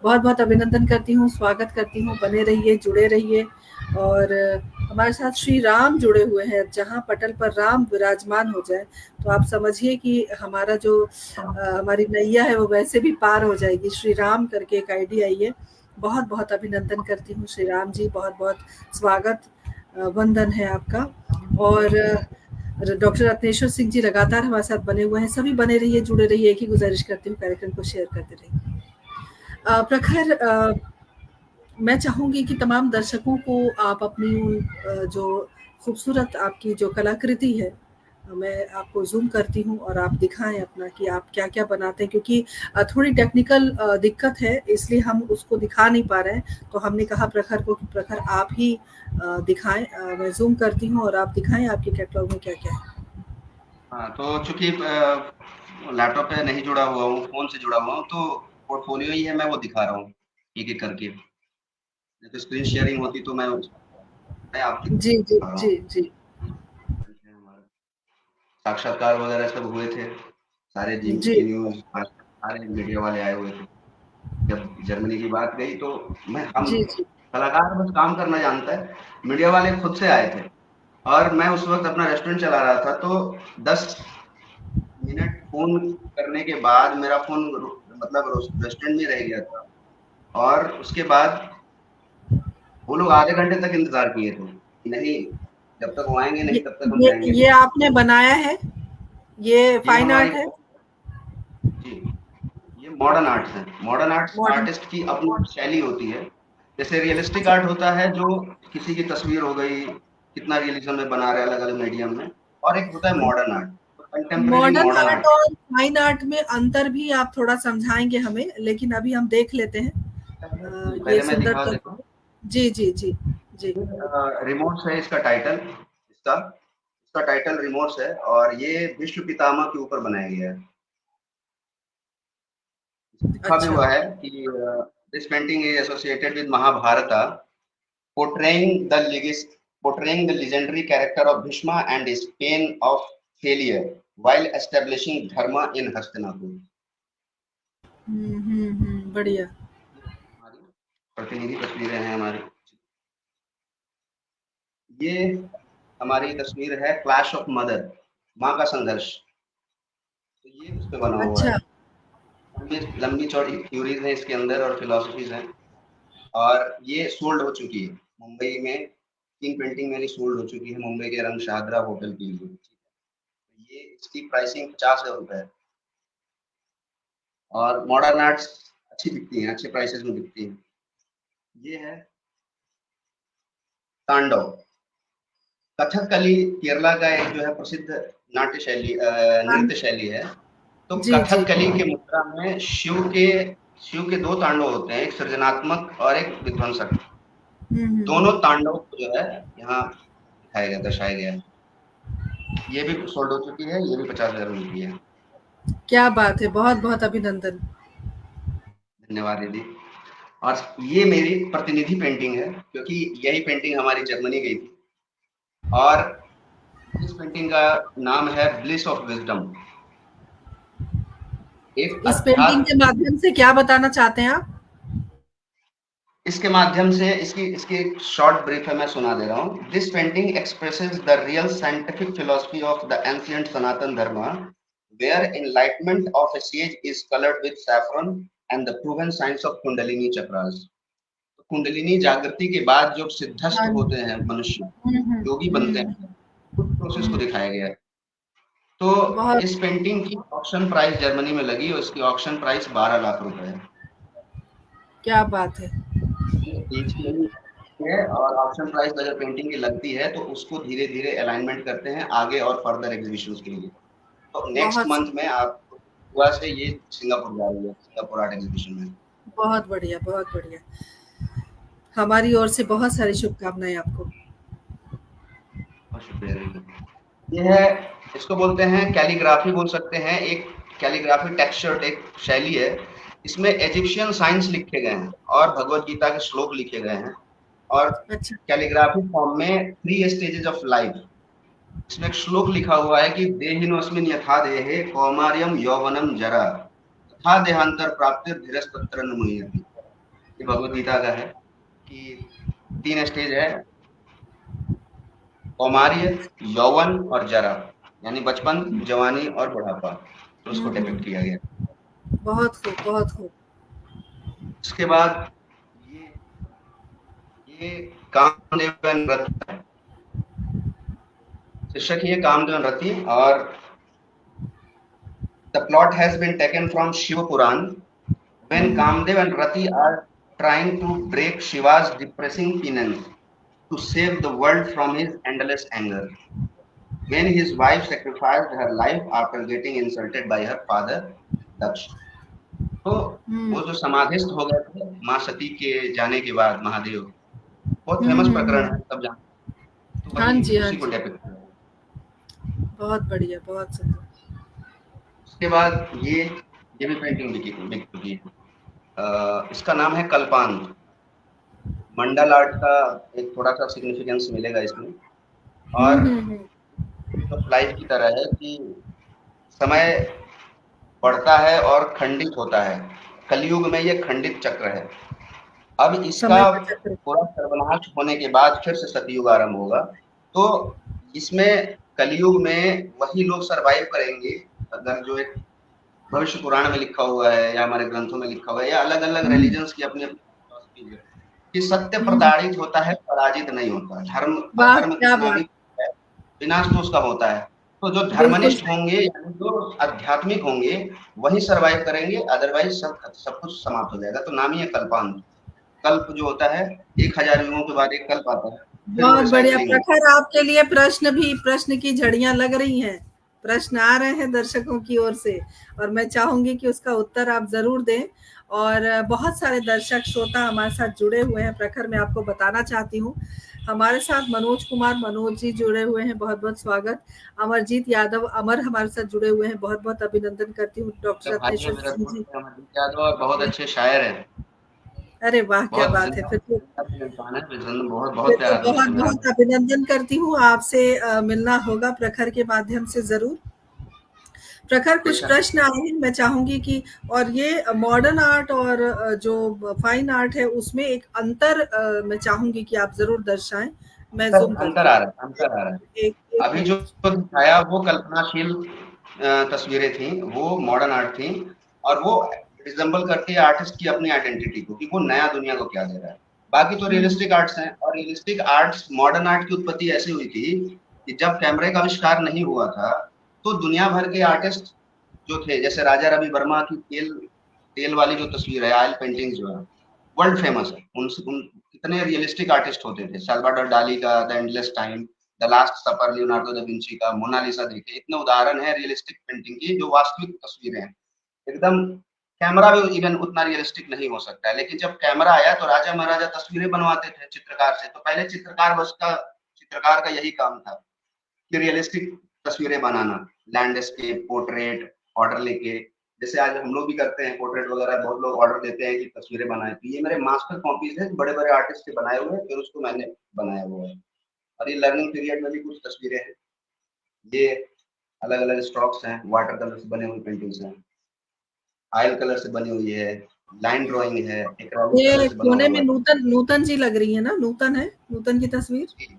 बहुत बहुत अभिनंदन करती हूँ, स्वागत करती हूँ। बने रहिए, जुड़े रहिए। और हमारे साथ श्री राम जुड़े हुए हैं। जहाँ पटल पर राम विराजमान हो जाए तो आप समझिए कि हमारा जो हमारी नैया है वो वैसे भी पार हो जाएगी। श्री राम करके एक आईडी आई है। बहुत बहुत अभिनंदन करती हूँ श्री राम जी, बहुत बहुत स्वागत, वंदन है आपका। और डॉक्टर रत्नेश्वर सिंह जी लगातार हमारे साथ बने हुए हैं। सभी बने रहिए, जुड़े रहिए। एक ही गुजारिश करती हूँ, कार्यक्रम को शेयर करते रहिए। प्रखर, मैं चाहूँगी कि तमाम दर्शकों को आप अपनी जो खूबसूरत आपकी जो कलाकृति है, मैं आपको ज़ूम करती हूँ और आप दिखाएँ अपना कि आप क्या-क्या बनाते हैं, क्योंकि थोड़ी टेक्निकल दिक्कत है, इसलिए हम उसको दिखा नहीं पा रहे हैं। तो हमने कहा प्रखर को कि प्रखर आप ही दिखाएँ। मैं ज़ूम करती हूँ और आप दिखाएँ आपके कैटलॉग में क्या-क्या है। हाँ, तो चूँकि लैपटॉप पे नहीं जुड़ा हुआ हूँ, फ़ोन से जुड़ा हुआ हूँ, तो पोर्टफ़ोलियो ही है, मैं वो दिखा रहा हूँ, एक-एक करके। नहीं तो स्क्रीन शेयरिंग होती तो मैं आपकी जी, जी, दिखा रहा जी, हूँ। जी। साक्षात्कार वगैरह सब हुए थे, सारे जी जी, जी न्यूज़ सारे मीडिया वाले आए हुए थे। जब जर्मनी की बात गई तो मैं हम जी, जी। कलाकार बस काम करना जानता है, मीडिया वाले खुद से आए थे और मैं उस वक़्त अपना रेस्टोरेंट चला रहा था, तो 10 मिनट फ़ोन करने के बाद मेरा फ़ोन मतलब रेस्टोरेंट में रह गया था और उसके बाद वो लोग आधे घंटे तक इंतज़ार किए थे, नहीं जब तक वो आएँगे ये नहीं तब तक हम ये जाएँगे ये नहीं। आपने बनाया है? ये ये फाइन हमारी आर्ट है? जी, ये मॉडर्न आर्ट्स है। Modern arts modern. आर्टिस्ट की अपनी शैली होती है। जैसे रियलिस्टिक अच्छा, आर्ट होता है जो किसी की तस्वीर हो गई, कितना रियलिज़्म में बना रहे हैं अलग-अलग मीडियम में और एक होता है मॉडर्न आर्ट, तो contemporary modern modern art art. और फाइन आर्ट में अंतर भी आप थोड़ा समझाएँगे हमें, लेकिन अभी हम देख लेते हैं। ये पहले मैं सुंदर दिखा देता तस्वीर। हूँ। जी, जी, जी, जी। रिमोट्स है इसका टाइटल, इसका इसका टाइटल रिमोट्स है और ये विश्व पितामह के ऊपर बनाया गया है। इसमें लिखा भी अच्छा, हुआ है कि this painting is associated with Mahabharata portraying the portraying the legendary character of Bhishma and his pain of failure while establishing dharma in Hastinapur. बढ़िया। ये हमारी प्रतिनिधि तस्वीरें हैं हमारी। ये हमारी तस्वीर है क्लैश ऑफ मदर, माँ का संघर्ष। तो ये उस पे बना हुआ अच्छा, है। लंबी लंबी चौड़ी थ्योरीज हैं इसके अंदर और फिलोसफीज हैं और ये सोल्ड हो चुकी है मुंबई में। 3 पेंटिंग मेरी सोल्ड हो चुकी है मुंबई के रंगशाद्रा होटल के लिए। ये इसकी प्राइसिंग 50,000 रुपए है और मॉडर्न आर्ट्स अच्छी बिकती हैं, अच्छे प्राइसेस में बिकती हैं। ये है तांडव। कथकली केरला का एक जो है प्रसिद्ध नाट्य शैली हाँ, नृत्य शैली है। तो जी, जी। कथकली के मुद्रा में शिव के 2 तांडव होते हैं, एक सृजनात्मक और एक विध्वंसक। दोनों हुँ। तांडव को जो है यहाँ दिखाया गया, दर्शाया गया है। ये भी सोल्ड हो चुकी है, ये भी 50,000 में बिकी है। क्या बात है! बहुत-बहुत अभिनंदन। धन्यवाद दीदी। और ये मेरी प्रतिनिधि पेंटिंग है क्योंकि यही पेंटिंग हमारी जर्मनी गई थी और इस पेंटिंग का नाम है ब्लिस ऑफ विज़डम। एक इस पेंटिंग अध्यात्म के माध्यम से क्या बताना चाहते हैं आप? इसके माध्यम से इसकी इसकी एक शॉर्ट ब्रीफ है, मैं सुना दे रहा हूँ। This painting expresses the real scientific philosophy of the ancient Sanatan Dharma, where enlightenment of a sage is coloured with saffron and the proven science of Kundalini chakras. Kundalini जागृति के बाद जो सिद्धस्थ हाँ होते जी। हैं मनुष्य, हुँ, हुँ, योगी बनते हुँ, हैं, उस प्रोसेस को हुँ। दिखाया गया है। तो बहुत इस पेंटिंग की ऑक्शन प्राइस जर्मनी में लगी और इसकी ऑक्शन प्राइस 12 लाख रुपए है। क्या बात है! एक ही नहीं है, और ऑक्शन प्राइस अगर पेंटिंग की लगती है तो उसको धीरे धीरे अलाइनमेंट करते हैं आगे और फर्दर एग्जीबिशन के लिए। तो नेक्स्ट बहुत मंथ में आप गोवा से ये सिंगापुर जा रही है, सिंगापुर आर्ट एग्जीबिशन में। बहुत बढ़िया, बहुत बढ़िया। हमारी ओर से बहुत सारी शुभकामनाएँ आपको। बहुत शुक्रिया दीदी। ये है, इसको बोलते हैं कैलीग्राफी बोल सकते हैं, एक कैलीग्राफी टेक्सचर एक शैली है। इसमें इजिप्शियन साइंस लिखे गए हैं और भगवत गीता के श्लोक लिखे गए हैं। और अच्छा, कैलीग्राफी फॉर्म में 3 स्टेजेस ऑफ लाइफ। इसमें एक श्लोक लिखा हुआ है कि देहिनोऽस्मिन् यथा देहे कौमार्यं यौवनम जरा तथा देहांतर प्राप्ति धीरस्तत्र न मुह्यति। ये भगवत गीता का है कि 3 स्टेज है, कौमार्य, यौवन और जरा, यानी बचपन, जवानी और बुढ़ापा। तो हुँ, उसको डिपिक्ट हुँ। किया गया। बहुत खूब, बहुत खूब। उसके बाद ये ये कामदेव नृत्य है। शीर्षक ही है कामदेव नृत्य, और the plot has been taken from Shiv Purana. Hmm, When hmm. Kamdev and Rati are trying to break Shiva's depressing penance to save the world from his endless anger, when his wife sacrificed her life after getting insulted by her father Daksh. तो हुँ, वो जो समाधिस्थ हो गए थे माँ सती के जाने के बाद महादेव, बहुत हुँ, फेमस हुँ, प्रकरण है हुँ। सब जानते हैं। तो हाँ वही जी, हाँ उसी को जी। डेपिक्ट किया है। बहुत बढ़िया, बहुत सुंदर। उसके बाद ये भी पेंटिंग बिक चुकी है। इसका नाम है कल्पांत। मंडल आर्ट का एक थोड़ा सा सिग्निफिकेंस मिलेगा इसमें। हुँ, और हुँ, हुँ। ऑफ लाइफ की तरह है कि समय बढ़ता है और खंडित होता है। कलयुग में ये खंडित चक्र है। अब इसका समय का चक्र। पूरा सर्वनाश होने के बाद फिर से सतयुग आरंभ होगा। तो इसमें कलयुग में वही लोग सरवाइव करेंगे, अगर जो एक भविष्य पुराण में लिखा हुआ है या हमारे ग्रंथों में लिखा हुआ है या अलग अलग हुँ, रिलीजन्स की अपनी अपनी फिलॉसफी है कि सत्य हुँ। प्रताड़ित होता है, पराजित नहीं होता। धर्म वाह! अधर्म क्या कितना भी बात! है, विनाश तो उसका होता है। तो जो बिल्कुल धर्मनिष्ठ सही। होंगे यानी जो आध्यात्मिक होंगे वही सरवाइव करेंगे, अदरवाइज सब कुछ समाप्त हो जाएगा। तो नाम ही है कल्पांत। कल्प जो होता है 1000 युगों के बाद एक कल्प आता है, फिर वो बहुत बढ़िया। रिसाइकलिंग होती प्रखर आपके लिए प्रश्न की झड़ियाँ लग रही हैं। प्रश्न आ रहे हैं दर्शकों की ओर से और मैं चाहूँगी कि उसका उत्तर आप ज़रूर दें। और बहुत सारे दर्शक श्रोता हमारे साथ जुड़े हुए हैं प्रखर, मैं आपको बताना चाहती हूँ। हमारे साथ मनोज जी जुड़े हुए हैं, बहुत-बहुत स्वागत। अमरजीत यादव अमर हमारे साथ जुड़े हुए हैं, बहुत-बहुत अभिनंदन करती हूँ। है। डॉक्टर भाई है रत्नेश्वर मेरा सिंह दोस्त जी। अमरजीत यादव और बहुत अच्छे शायर हैं। अरे वाह! क्या बहुत बात है। जिंदा फिर तो जिंदा इंसान है, बहुत फिर बहुत तो प्यारा दोस्त है मेरा। बहुत-बहुत अभिनंदन करती हूँ, आपसे मिलना होगा प्रखर के माध्यम से ज़रूर। प्रखर कुछ बेशक। प्रश्न आए हैं, मैं चाहूँगी कि और ये मॉडर्न आर्ट और जो फाइन आर्ट है उसमें एक अंतर मैं चाहूँगी कि आप ज़रूर दर्शाएँ। मैं अंतर ज़ूम करती अंतर आ हूँ। रहा है, अंतर आ रहा है। एक एक अभी जो मिनट। दिखाया वो कल्पनाशील तस्वीरें थी, वो मॉडर्न आर्ट थी, और वो रिजेंबल करती है आर्टिस्ट की अपनी आइडेंटिटी को कि वो नया दुनिया को क्या दे रहा है। बाकी तो हुँ, हुँ। रियलिस्टिक आर्ट्स हैं, और रियलिस्टिक आर्ट्स मॉडर्न आर्ट की उत्पत्ति ऐसे हुई थी कि जब कैमरे का आविष्कार नहीं हुआ था तो दुनिया भर के आर्टिस्ट जो थे, जैसे राजा रवि वर्मा की तेल तेल वाली जो तस्वीर है, ऑयल पेंटिंग जो है, वर्ल्ड फेमस है। उन कितने रियलिस्टिक आर्टिस्ट होते थे, साल्वाडोर डाली का the endless time, the last supper Leonardo da Vinci का, मोनालिसा देखे, इतने उदाहरण है रियलिस्टिक पेंटिंग की जो वास्तविक तस्वीरें हैं एकदम। कैमरा भी इवन उतना रियलिस्टिक नहीं हो सकता है, लेकिन जब कैमरा आया तो राजा महाराजा तस्वीरें बनवाते थे चित्रकार से। तो पहले चित्रकार का यही काम था कि रियलिस्टिक तस्वीरें बनाना, लैंडस्केप, पोर्ट्रेट, ऑर्डर लेके, जैसे आज हम लोग भी करते हैं पोर्ट्रेट वगैरह, बहुत लोग ऑर्डर देते हैं कि तस्वीरें बनाए। तो ये मेरे मास्टर कॉपीज है, बड़े बड़े आर्टिस्ट के बनाए हुए हैं, फिर उसको मैंने बनाया हुआ है। और ये लर्निंग पीरियड में भी कुछ तस्वीरें हैं। ये अलग अलग स्ट्रोक्स हैं, वाटर कलर से बने हुए पेंटिंग्स हैं, ऑयल कलर से बनी हुई है। लाइन ड्राइंग है, एक्रेलिक कलर ये से बना कोने में हुआ है। नूतन नूतन जी लग रही है ना, नूतन है, नूतन की तस्वीर। जी,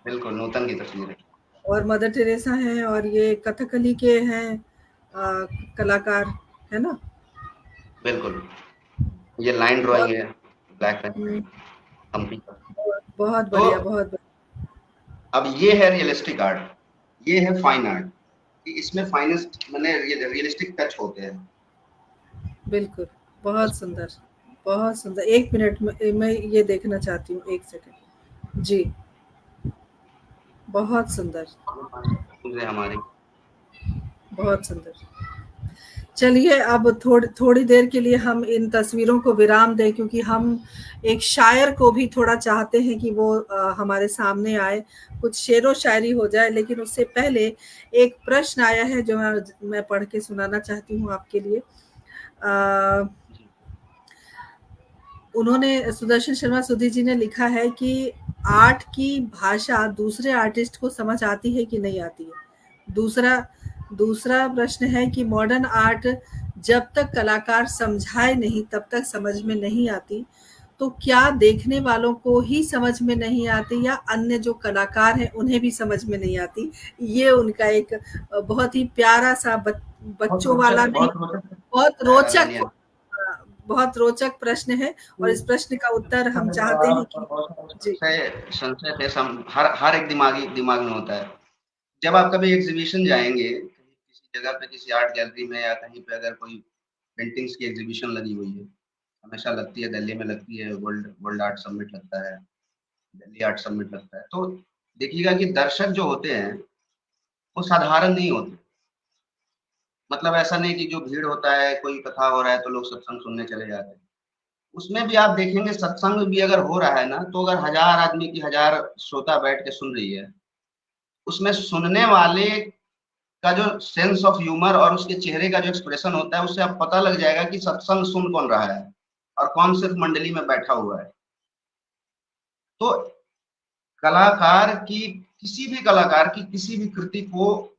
बिल्कुल नूतन की तस्वीर है। और मदर टेरेसा हैं, और ये कथकली के हैं कलाकार, है ना। बिल्कुल, ये लाइन ड्राइंग बहुत है, ब्लैक पेन हम्म, पे, हम्पी का। बहुत बहुत तो बढ़िया, बहुत बढ़िया। अब ये है रियलिस्टिक आर्ट, ये है फाइन आर्ट, कि इसमें फाइनेस्ट माने रियलिस्टिक टच होते हैं। बिल्कुल, बहुत सुंदर, बहुत सुंदर। 1 मिनट में मैं ये देखना चाहती हूँ, 1 सेकंड। जी, बहुत सुंदर, मुझे हमारी बहुत सुंदर। चलिए अब थोड़ी देर के लिए हम इन तस्वीरों को विराम दें, क्योंकि हम एक शायर को भी थोड़ा चाहते हैं कि वो हमारे सामने आए, कुछ शेरो शायरी हो जाए। लेकिन उससे पहले एक प्रश्न आया है जो मैं पढ़ के सुनाना चाहती हूँ आपके लिए। अ, जी, उन्होंने, सुदर्शन शर्मा सुधीर जी ने लिखा है कि आर्ट की भाषा दूसरे आर्टिस्ट को समझ आती है कि नहीं आती है। दूसरा दूसरा प्रश्न है कि मॉडर्न आर्ट जब तक कलाकार समझाए नहीं तब तक समझ में नहीं आती। तो क्या देखने वालों को ही समझ में नहीं आती, या अन्य जो कलाकार हैं उन्हें भी समझ में नहीं आती? ये उनका एक बहुत ही प्यारा सा बच्चों वाला नहीं, बहुत रोचक बहुत है रोचक, रनिया। बहुत रोचक प्रश्न है। और इस प्रश्न का उत्तर हम चाहते हैं कि जी। संशय संशय थे हर एक दिमागी दिमाग में होता है। जब आप कभी एग्जीबिशन जाएंगे कहीं किसी जगह पे, किसी आर्ट गैलरी में या कहीं पे, अगर कोई पेंटिंग्स की एग्जीबिशन लगी हुई है, हमेशा लगती है, दिल्ली में लगती है, वर्ल्ड वर्ल्ड आर्ट समिट लगता है, दिल्ली आर्ट समिट लगता है, तो देखिएगा कि दर्शक जो होते हैं वो साधारण नहीं होते। मतलब ऐसा नहीं कि जो भीड़ होता है, कोई कथा हो रहा है तो लोग सत्संग सुनने चले जाते हैं। उसमें भी आप देखेंगे, सत्संग भी अगर हो रहा है ना, तो अगर 1000 आदमी की 1000 श्रोता बैठ के सुन रही है, उसमें सुनने वाले का जो सेंस ऑफ ह्यूमर और उसके चेहरे का जो एक्सप्रेशन होता है, उससे आप पता लग जाएगा कि सत्संग सुन कौन रहा है और कौन सिर्फ मंडली में बैठा हुआ है। तो कलाकार की, किसी भी कलाकार की किसी भी कृति को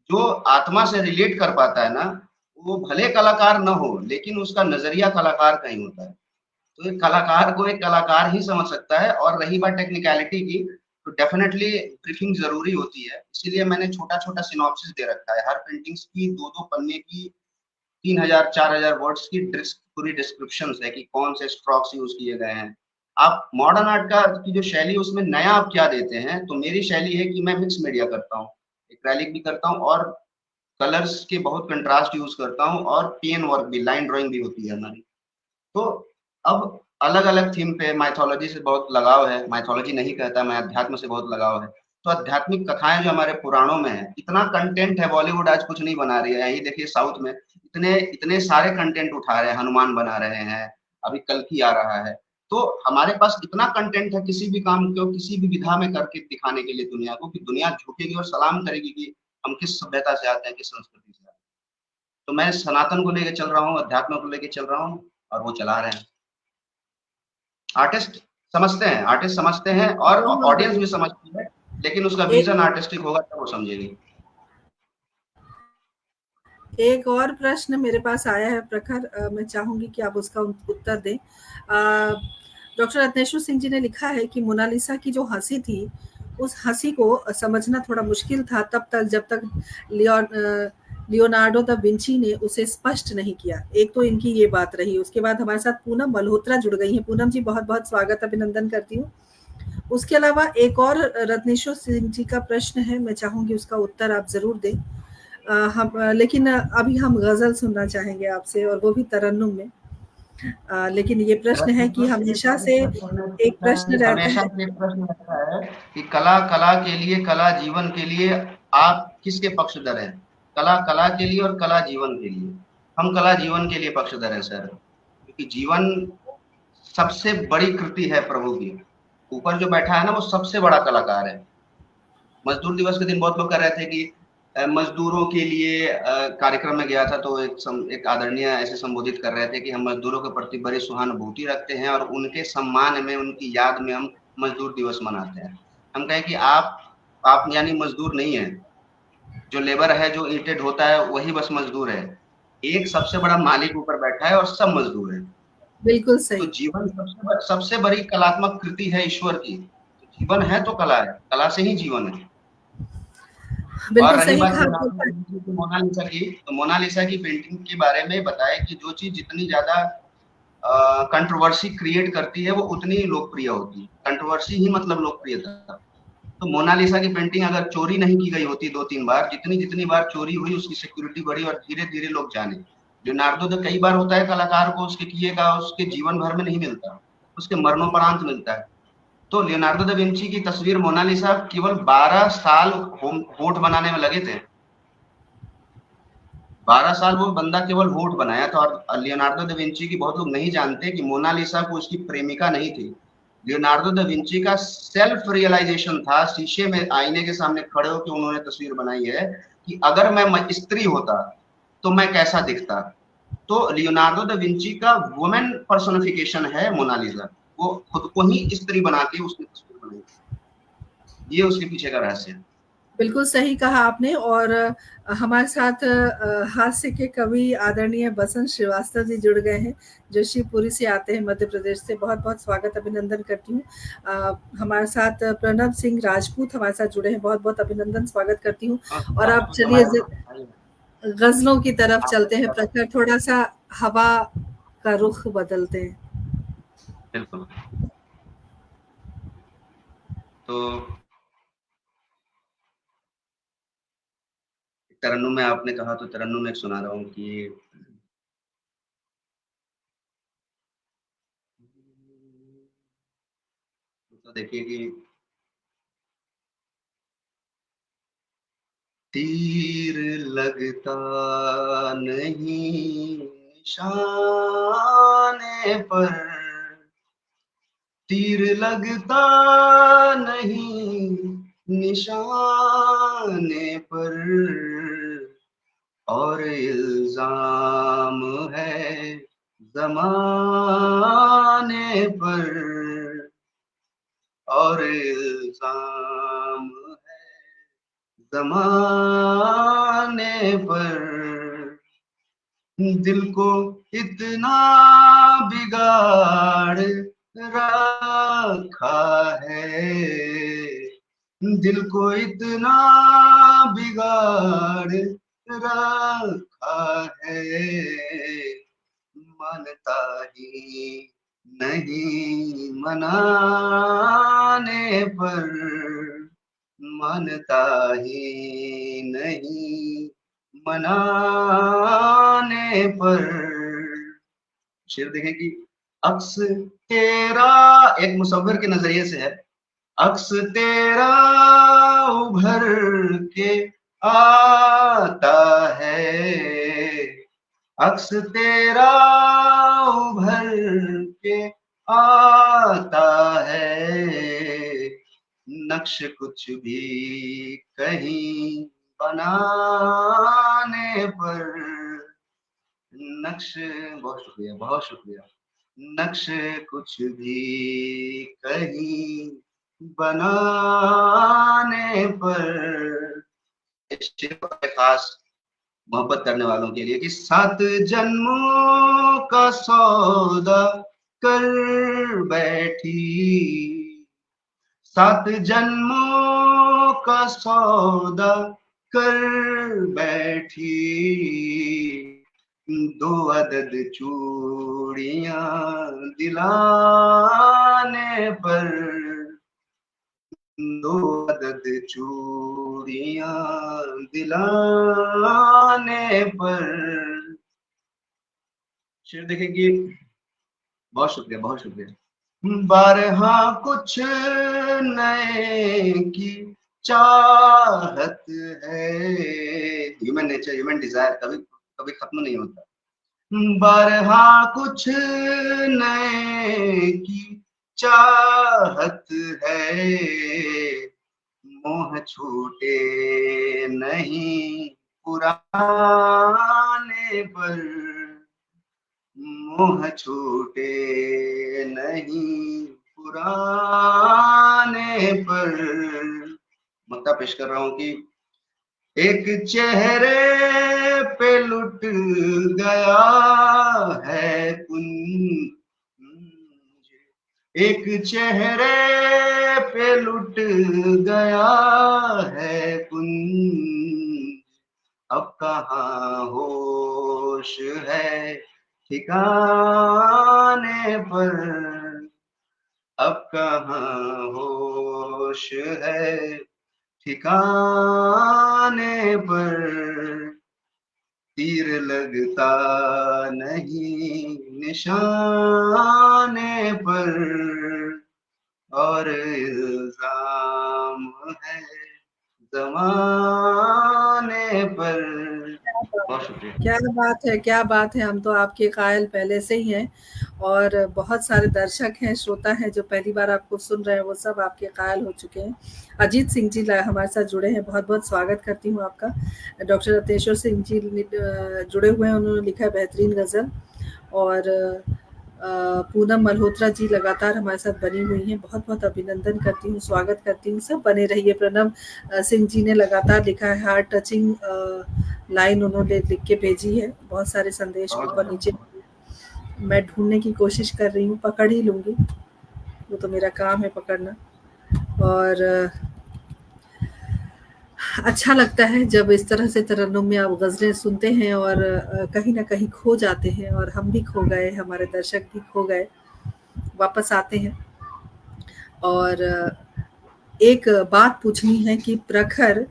जो आत्मा से रिलेट कर पाता है ना, वो भले कलाकार न हो, लेकिन उसका नजरिया कलाकार का ही होता है। तो एक कलाकार को एक कलाकार ही समझ सकता है। और रही बात टेक्निकलिटी की, तो डेफिनेटली ब्रीफिंग जरूरी होती है। इसीलिए मैंने छोटा छोटा सिनॉप्सिस दे रखा है, हर पेंटिंग्स की 2-2 पन्ने की 3000-4000 वर्ड्स की पूरी डिस्क्रिप्शन है कि कौन से स्ट्रोक्स यूज किए गए हैं। आप मॉडर्न आर्ट का की जो शैली, उसमें नया आप क्या देते हैं, तो मेरी शैली है कि मैं मिक्स मीडिया करता हूँ, एक्रेलिक भी करता हूँ और कलर्स के बहुत कंट्रास्ट यूज करता हूँ, और पेन वर्क भी, लाइन ड्राइंग भी होती है हमारी। तो अब अलग अलग थीम पे, माइथोलॉजी से बहुत लगाव है, माइथोलॉजी नहीं कहता मैं, अध्यात्म से बहुत लगाव है। तो आध्यात्मिक कथाएं जो हमारे पुराणों में है, इतना कंटेंट है, बॉलीवुड आज कुछ नहीं बना रही है। यही देखिए साउथ में इतने इतने सारे कंटेंट उठा रहे हैं, हनुमान बना रहे हैं, अभी कल्कि आ रहा है। तो हमारे पास इतना कंटेंट है, किसी भी काम को किसी भी विधा में करके दिखाने के लिए दुनिया को, कि दुनिया झुकेगी और सलाम करेगी कि हम किस सभ्यता से आते हैं, किस संस्कृति से आते हैं। तो मैं सनातन को लेके चल रहा हूँ, अध्यात्म को लेके चल रहा हूँ, और वो चला रहे हैं। आर्टिस्ट आर्टिस्ट समझते हैं और बहुत ऑडियंस बढ़िया। भी समझती है, लेकिन उसका एक विजन आर्टिस्टिक होगा तब वो समझेगी। एक और प्रश्न मेरे पास आया है प्रखर, मैं चाहूंगी कि आप उसका उत्तर दें। डॉक्टर रत्नेश्वर सिंह जी ने लिखा है कि मोनालिसा की जो हंसी थी, उस हंसी को समझना थोड़ा मुश्किल था तब तक जब तक लियोनार्डो दा विंची ने उसे स्पष्ट नहीं किया। एक तो इनकी ये बात रही। उसके बाद हमारे साथ पूनम मल्होत्रा जुड़ गई हैं। पूनम जी, बहुत बहुत स्वागत, अभिनंदन करती हूँ। उसके अलावा एक और रत्नेश्वर सिंह जी का प्रश्न है, मैं चाहूंगी उसका उत्तर आप जरूर दें। लेकिन अभी हम गजल सुनना चाहेंगे आपसे, और वो भी तरन्नुम में। लेकिन ये प्रश्न है कि हमेशा से एक प्रश्न रहता हमेशा है। से एक प्रश्न रहता है कि कला कला के लिए, कला जीवन के लिए आप किसके पक्षधर हैं? कला कला के लिए और कला जीवन के लिए। हम कला जीवन के लिए पक्षधर हैं सर, क्योंकि जीवन सबसे बड़ी कृति है प्रभु की। ऊपर जो बैठा है ना, वो सबसे बड़ा कलाकार है। मजदूर दिवस के दिन बहुत लोग कह रहे थे कि मजदूरों के लिए कार्यक्रम में गया था, तो एक आदरणीय ऐसे संबोधित कर रहे थे कि हम मजदूरों के प्रति बड़ी सहानुभूति रखते हैं और उनके सम्मान में, उनकी याद में हम मजदूर दिवस मनाते हैं। हम कहें कि आप यानी मजदूर नहीं है। जो लेबर है, जो ईंटें ढोता है, वही बस मजदूर है। एक सबसे बड़ा मालिक ऊपर बैठा है और सब मजदूर हैं। बिल्कुल तो सही। जीवन सबसे बड़ी कलात्मक कृति है ईश्वर की। तो जीवन है तो कला है, कला से ही जीवन है। और बिल्कुल रही सही बात कहा लियोनार्डो दा आपने। विंची की मोनालिसा की, तो मोनालिसा की पेंटिंग के बारे में बताया कि जो चीज़ जितनी ज़्यादा कंट्रोवर्सी क्रिएट करती है, वो उतनी ही लोकप्रिय होती है। कंट्रोवर्सी ही मतलब लोकप्रियता। तो मोनालिसा की पेंटिंग अगर चोरी नहीं की गई होती 2-3 बार, जितनी-जितनी बार चोरी हुई, उसकी सिक्योरिटी बढ़ी और धीरे-धीरे लोग जाने। लियोनार्डो दा कई बार होता है कलाकार को उसके किए का उसके जीवन भर में नहीं मिलता, उसके मरणोपरांत मिलता है। तो लियोनार्डो दा विंची की तस्वीर मोनालिसा केवल 12 साल होंठ बनाने में लगे थे। 12 साल वो बंदा केवल होंठ बनाया था। और लियोनार्डो दा विंची की बहुत लोग नहीं जानते कि मोनालिसा को उसकी प्रेमिका नहीं थी। लियोनार्डो दा विंची का सेल्फ रियलाइजेशन था, शीशे में आईने के सामने खड़े होकर उन्होंने तस्वीर बनाई है कि अगर मैं स्त्री होता तो मैं कैसा दिखता। तो लियोनार्डो दा विंची का वुमेन पर्सोनिफिकेशन है मोनालिसा। वो खुद को ही स्त्री बना के उसने तस्वीर बनाई। ये उसके पीछे का रहस्य है। बिल्कुल सही कहा आपने। और हमारे साथ हास्य के कवि आदरणीय बसंत श्रीवास्तव जी जुड़ गए हैं, जो शिवपुरी से आते हैं, मध्य प्रदेश से। बहुत-बहुत स्वागत अभिनंदन करती हूँ। हमारे साथ प्रणव सिंह राजपूत हमारे साथ जुड़े हैं, बहुत-बहुत अभिनंदन स्वागत करती हूँ। और अब राजपूत चलिए हमारे भाई हैं। गज़लों की तरफ आपका चलते हैं क्या प्रखर, थोड़ा-सा हवा का रुख बदलते हैं। बिल्कुल। तो तरन्नुम में आपने कहा तो तरन्नुम एक सुना रहा हूँ कि तो देखिए कि तीर लगता नहीं निशाने पर, तीर लगता नहीं निशाने पर, और इल्जाम है ज़माने पर, और इल्जाम है ज़माने पर। दिल को इतना बिगाड़ रखा है, दिल को इतना बिगाड़ रखा है, मानता ही नहीं मनाने पर, मानता ही नहीं मनाने पर। शेर देखें कि अक्स तेरा, एक मुसव्विर के नजरिए से है, अक्स तेरा उभर के आता है, अक्स तेरा उभर के आता है, नक्श कुछ भी कहीं बनाने पर, नक्श, बहुत शुक्रिया बहुत शुक्रिया, नक्श कुछ भी कहीं बनाने पर। खास मोहब्बत करने वालों के लिए कि 7 जन्मों का सौदा कर बैठी, 7 जन्मों का सौदा कर बैठी, 2 अदद चूड़ियां दिलाने पर, 2 अदद चूड़ियां दिलाने पर। शेर देखेंगे, बहुत शुक्रिया बहुत शुक्रिया। बारहा कुछ नए की चाहत है, ह्यूमन नेचर ह्यूमन डिजायर कभी कभी खत्म नहीं होता। बारहा कुछ नए की चाहत है, मोह छूटे नहीं पुराने पर, मोह छूटे नहीं पुराने पर। मक्ता पेश कर रहा हूँ कि एक चेहरे पे लुट गया है कुंज, एक चेहरे पे लुट गया है कुंज, अब कहाँ होश है ठिकाने पर, अब कहाँ होश है ठिकाने पर, तीर लगता नहीं निशाने पर, और इल्जाम है ज़माने पर। बहुत शुक्रिया। क्या बात है, क्या बात है! हम तो आपके कायल पहले से ही हैं और बहुत सारे दर्शक हैं, श्रोता हैं जो पहली बार आपको सुन रहे हैं, वो सब आपके कायल हो चुके हैं। अजीत सिंह जी हमारे साथ जुड़े हैं, बहुत-बहुत स्वागत करती हूँ आपका। डॉक्टर रत्नेश्वर सिंह जी जुड़े हुए हैं, उन्होंने लिखा है बेहतरीन गज़ल। और पूनम मल्होत्रा जी लगातार हमारे साथ बनी हुई हैं, बहुत-बहुत अभिनंदन करती हूँ, स्वागत करती हूँ, सब बने रहिए। प्रणव सिंह जी ने लगातार लिखा है, हार्ट टचिंग लाइन उन्होंने लिख के भेजी है, बहुत सारे संदेश ऊपर नीचे मैं ढूंढने की कोशिश कर रही हूँ, पकड़ ही लूंगी, वो तो मेरा काम है पकड़ना। और अच्छा लगता है जब इस तरह से तरन्नुम में आप गज़लें सुनते हैं और कहीं न कहीं खो जाते हैं, और हम भी खो गए, हमारे दर्शक भी खो गए, वापस आते हैं। और एक बात पूछनी है कि प्रखर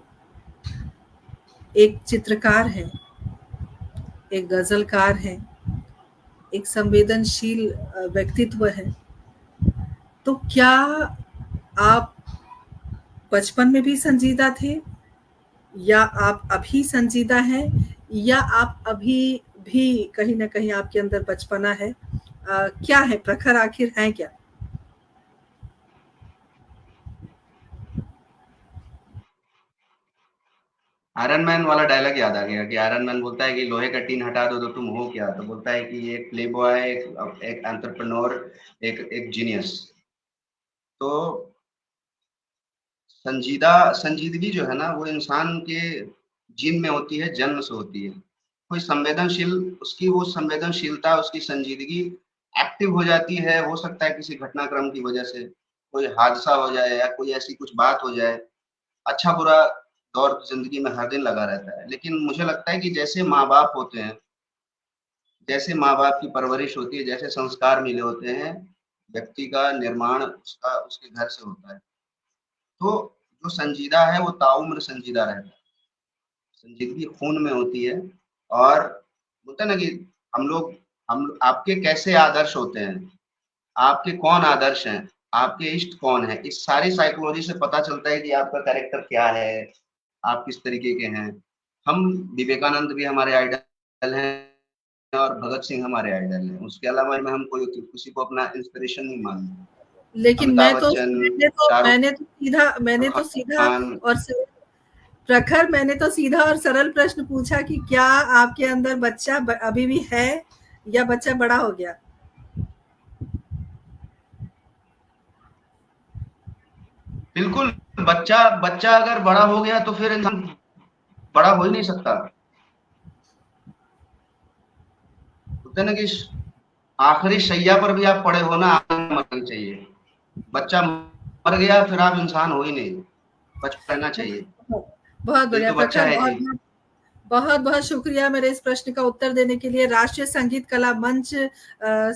एक चित्रकार है, एक गज़लकार है, एक संवेदनशील व्यक्तित्व है। तो क्या आप बचपन में भी संजीदा थे, या आप अभी संजीदा हैं, या आप अभी भी कहीं न कहीं आपके अंदर बचपना है? क्या है प्रखर, आखिर हैं क्या? आयरन मैन वाला डायलॉग याद आ गया कि आयरन मैन बोलता है कि लोहे का टीन हटा दो तो तुम हो क्या, तो बोलता है कि एक प्ले बॉय, एक एंटरप्रेन्योर, एक एक जीनियस। तो संजीदगी जो है ना, वो इंसान के जीन में होती है, जन्म से होती है। कोई संवेदनशील, उसकी वो संवेदनशीलता, उसकी संजीदगी एक्टिव हो जाती है, हो सकता है किसी घटनाक्रम की वजह से, कोई हादसा हो जाए या कोई ऐसी कुछ बात हो जाए। अच्छा बुरा दौर जिंदगी में हर दिन लगा रहता है, लेकिन मुझे लगता है कि जैसे माँ बाप होते हैं, जैसे माँ बाप की परवरिश होती है, जैसे संस्कार मिले होते हैं, व्यक्ति का निर्माण उसका उसके घर से होता है। तो जो संजीदा है वो ताउम्र संजीदा रहता है, संजीदगी खून में होती है। और बोलते हैं ना कि हम आपके कैसे आदर्श होते हैं, आपके कौन आदर्श हैं, आपके इष्ट कौन है, इस सारी साइकोलॉजी से पता चलता है कि आपका कैरेक्टर क्या है, आप किस तरीके के हैं। हम विवेकानंद भी हमारे आइडल हैं और भगत सिंह हमारे आइडल हैं, उसके अलावा में हम कोई किसी को अपना इंस्पिरेशन नहीं मानते। लेकिन अमिताभ बच्चन, शाहरुख मैंने तो सीधा खान। और प्रखर, मैंने तो सीधा और सरल प्रश्न पूछा कि क्या आपके अंदर बच्चा अभी भी है, या बच्चा बड़ा हो गया? बिल्कुल। बच्चा बच्चा अगर बड़ा हो गया तो फिर इंसान बड़ा हो ही नहीं सकता। बोलते हैं ना कि आखिरी शैया पर भी आप पड़े हो ना, आपको मरना चाहिए। बच्चा मर गया फिर आप इंसान हो ही नहीं, बच्चा रहना चाहिए। बहुत तो ये बढ़िया तो बच्चा प्रखर, है जी। बहुत बहुत शुक्रिया मेरे इस प्रश्न का उत्तर देने के लिए। राष्ट्रीय संगीत कला मंच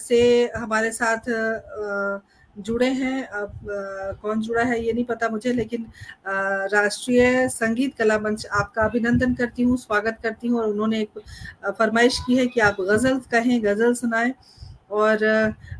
से हमारे साथ जुड़े हैं। अब कौन जुड़ा है ये नहीं पता मुझे, लेकिन राष्ट्रीय संगीत कला मंच आपका अभिनंदन करती हूँ, स्वागत करती हूँ। और उन्होंने एक फरमाइश की है कि आप गज़ल कहें, गज़ल सुनाएं, और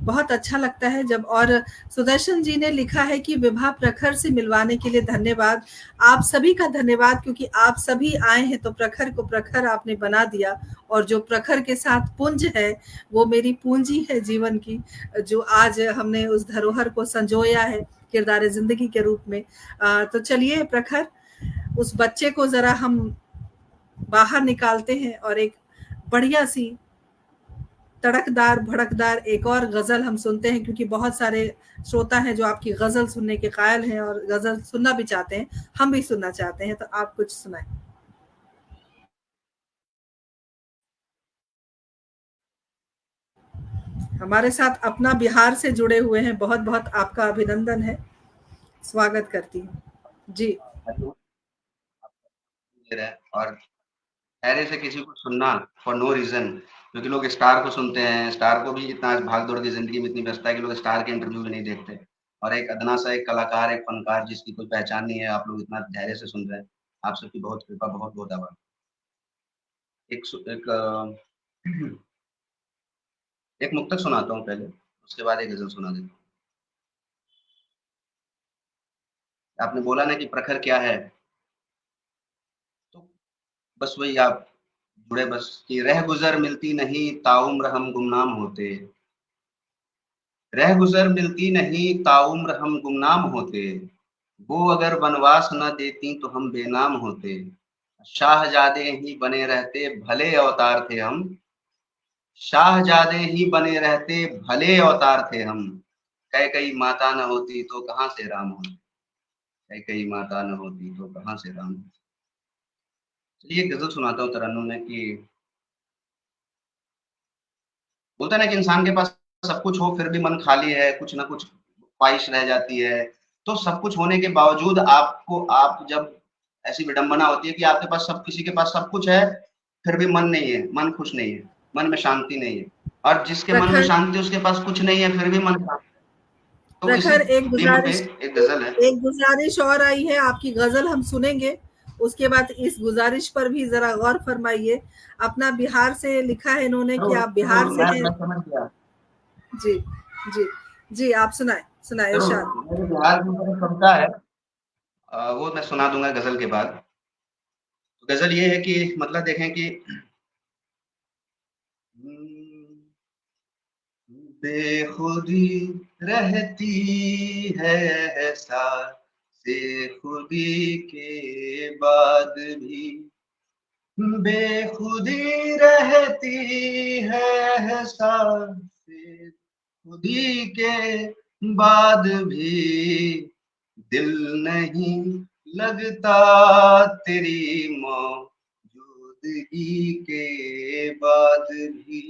बहुत अच्छा लगता है जब। और सुदर्शन जी ने लिखा है कि विभा प्रखर से मिलवाने के लिए धन्यवाद। आप सभी का धन्यवाद, क्योंकि आप सभी आए हैं तो प्रखर को प्रखर आपने बना दिया। और जो प्रखर के साथ पुंज है, वो मेरी पूंजी है जीवन की, जो आज हमने उस धरोहर को संजोया है किरदार जिंदगी के रूप में। तो चलिए प्रखर, उस बच्चे को जरा हम बाहर निकालते हैं और एक बढ़िया सी तड़कदार भड़कदार एक और गजल हम सुनते हैं, क्योंकि बहुत सारे श्रोता हैं जो आपकी गजल सुनने के कायल हैं और गजल सुनना भी चाहते हैं, हम भी सुनना चाहते हैं। तो आप कुछ सुनाएं। हमारे साथ अपना बिहार से जुड़े हुए हैं, बहुत-बहुत आपका अभिनंदन है, स्वागत करती हूँ। जी। और धैर्य से किसी को सुनना फॉर नो रीज़न, क्योंकि लोग स्टार को सुनते हैं, स्टार को भी इतना भाग-दौड़ की ज़िंदगी में इतनी व्यस्तता है कि लोग स्टार के इंटरव्यू भी नहीं देखते। और एक अदना सा एक कलाकार, एक फनकार जिसकी कोई पहचान नहीं है, आप लोग इतना धैर्य से सुन रहे हैं। आप सबकी बहुत कृपा, बहुत-बहुत आभार। एक एक मुक्तक सुनाता हूँ पहले, उसके बाद एक गज़ल सुना देता हूँ। आपने बोला ना कि प्रखर क्या है? तो बस वही आप जुड़े बस कि रह गुज़र मिलती नहीं, ताउम्र हम गुमनाम होते। रह गुज़र मिलती नहीं, ताउम्र हम गुमनाम होते। वो अगर वनवास न देती तो हम बेनाम होते। शाहजादे ही बने रहते, भले अवतार थे हम। शाहजादे ही बने रहते, भले अवतार थे हम। कैकई माता न होती तो कहाँ से राम होते। कैकई माता न होती तो कहाँ से राम होते। चलिए एक गज़ल सुनाता हूँ तरन्नुम में कि बोलते हैं ना कि इंसान के पास सब कुछ हो फिर भी मन खाली है, कुछ ना कुछ ख्वाहिश रह जाती है। तो सब कुछ होने के बावजूद आपको आप जब ऐसी विडंबना होती है कि आपके पास सब किसी के पास सब कुछ है, फिर भी मन नहीं है, मन खुश नहीं है, मन में शांति नहीं है। और जिसके मन में प्रखर शांति है उसके पास कुछ नहीं है, फिर भी मन शांत है। तो इसी प्रखर एक थीम पे गुज़ारिश एक गज़ल है। एक गुज़ारिश और आई है, आपकी गज़ल हम सुनेंगे, उसके बाद इस गुज़ारिश पर भी ज़रा गौर फरमाइए। अपना बिहार से लिखा है इन्होंने कि ज़रूर, आप बिहार ज़रूर, से हैं। मैं समझ गया। जी, जी, जी, आप सुनाएँ, सुनाएँ ज़रूर, इरशाद। मेरे बिहार की तरफ कविता है, वो मैं सुना दूँगा गज़ल के बाद। तो गज़ल ये है कि मतलब देखें कि बेखुदी रहती है साथ से खुदी के बाद भी। बेखुदी रहती है साथ से खुदी के बाद भी। दिल नहीं लगता तेरी मौजूदगी के बाद भी।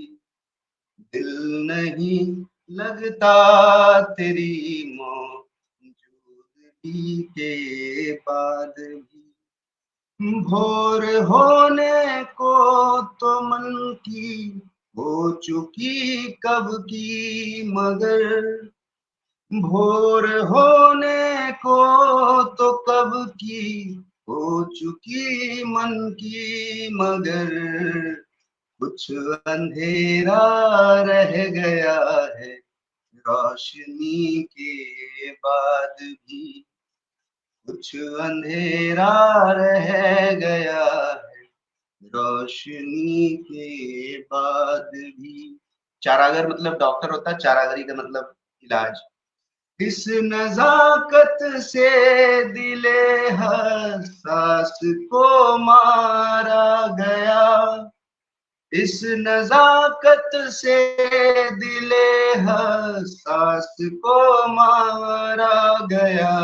दिल नहीं लगता तेरी मौजूदगी के बाद भी। भोर होने को तो मन की हो चुकी कब की मगर। भोर होने को तो कब की हो चुकी मन की मगर। कुछ अंधेरा रह गया है रोशनी के बाद भी। कुछ अंधेरा रह गया है रोशनी के बाद भी। चारागर मतलब डॉक्टर होता है, चारागरी का मतलब इलाज। इस नजाकत से दिले हसास को मारा गया। इस नजाकत से दिले हसास को मारा गया।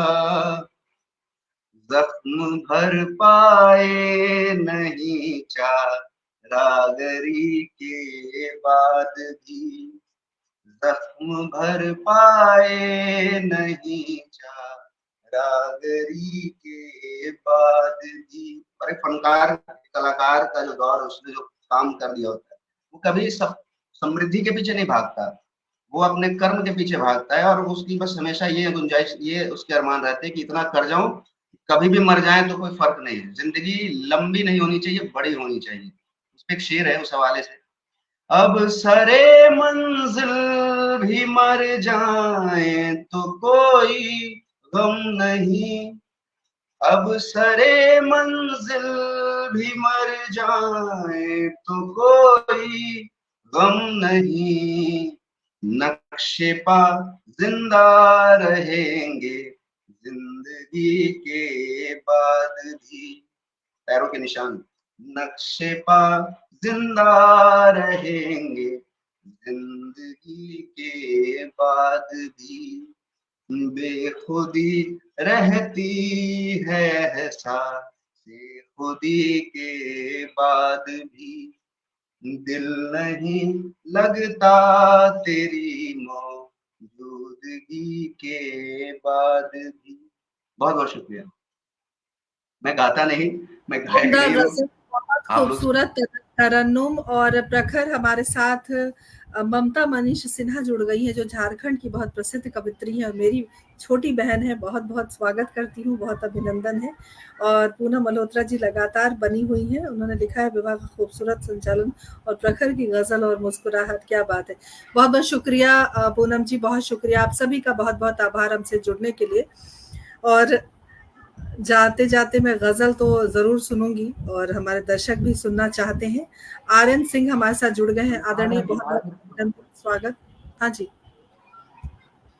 जख्म भर पाए नहीं चारागरी के बाद भी। जख्म भर पाए नहीं चारागरी के बाद भी। और एक फनकार कलाकार का जो दौर है उसने जो काम कर दिया होता है वो कभी सब समृद्धि के पीछे नहीं भागता। वो अपने कर्म के पीछे भागता है और उसकी बस हमेशा ये गुंजाइश ये उसके अरमान रहते हैं कि इतना कर जाऊं कभी भी मर जाए तो कोई फर्क नहीं है। जिंदगी लंबी नहीं होनी चाहिए, बड़ी होनी चाहिए। उस पे एक शेर है उस हवाले से। अब सरे मंजिल भी मर जाए तो कोई गम नहीं। अब सरे मंजिल भी मर जाए तो कोई गम नहीं। नक्शे पा जिंदा रहेंगे जिंदगी के बाद भी। पैरों के निशान नक्शे पा जिंदा रहेंगे जिंदगी के बाद भी। बेखुदी रहती है साथ से खुदी के बाद भी। दिल नहीं लगता तेरी मौजूदगी के बाद भी। बहुत बहुत शुक्रिया। मैं गाता नहीं, मैं गायक उम्दा नहीं हूँ। गज़ल, बहुत आप लोग खूबसूरत तरन्नुम और प्रखर हमारे साथ ममता मनीष सिन्हा जुड़ गई हैं, जो झारखंड की बहुत प्रसिद्ध कवियत्री हैं और मेरी छोटी बहन है। बहुत-बहुत स्वागत करती हूँ, बहुत अभिनंदन है। और पूनम मल्होत्रा जी लगातार बनी हुई हैं, उन्होंने लिखा है विवाह का खूबसूरत संचालन और प्रखर की गज़ल और मुस्कुराहट, क्या बात है। बहुत-बहुत शुक्रिया पूनम जी, बहुत शुक्रिया। आप सभी का बहुत-बहुत आभार हमसे जुड़ने के लिए। और जाते-जाते मैं गज़ल तो ज़रूर सुनूँगी और हमारे दर्शक भी सुनना चाहते हैं। आर्यन सिंह हमारे साथ जुड़ गए हैं, आदरणीय, बहुत-बहुत अभिनंदन, स्वागत। हाँ जी,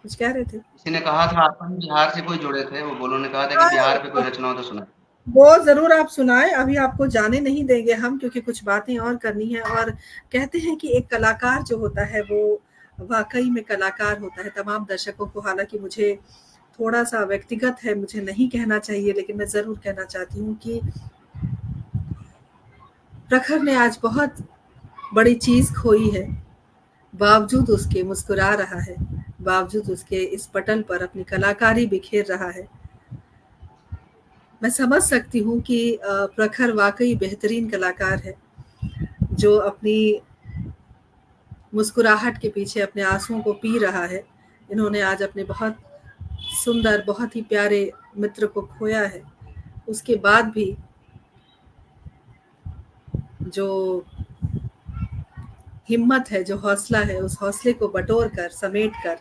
कुछ कह रहे थे? किसी ने कहा था आप बिहार से कोई जुड़े थे, वो बोलो ने कहा था कि हाँ, बिहार पे कोई रचना हो तो सुना। वो ज़रूर आप सुनाएँ, अभी आपको जाने नहीं देंगे हम, क्योंकि कुछ बातें और करनी है। और कहते हैं कि एक कलाकार जो होता है वो वाक़ई में कलाकार होता है। तमाम दर्शकों को, हालाँकि मुझे थोड़ा-सा व्यक्तिगत है, मुझे नहीं कहना चाहिए, लेकिन मैं ज़रूर कहना चाहती हूँ कि प्रखर ने आज बहुत बड़ी चीज़ खोई है, बावजूद उसके मुस्कुरा रहा है, बावजूद उसके इस पटल पर अपनी कलाकारी बिखेर रहा है। मैं समझ सकती हूँ कि प्रखर वाक़ई बेहतरीन कलाकार है, जो अपनी मुस्कुराहट के पीछे अपने आँसुओं को पी रहा है। इन्होंने आज अपने बहुत सुंदर, बहुत ही प्यारे मित्र को खोया है। उसके बाद भी जो हिम्मत है, जो हौसला है, उस हौसले को बटोर कर, समेट कर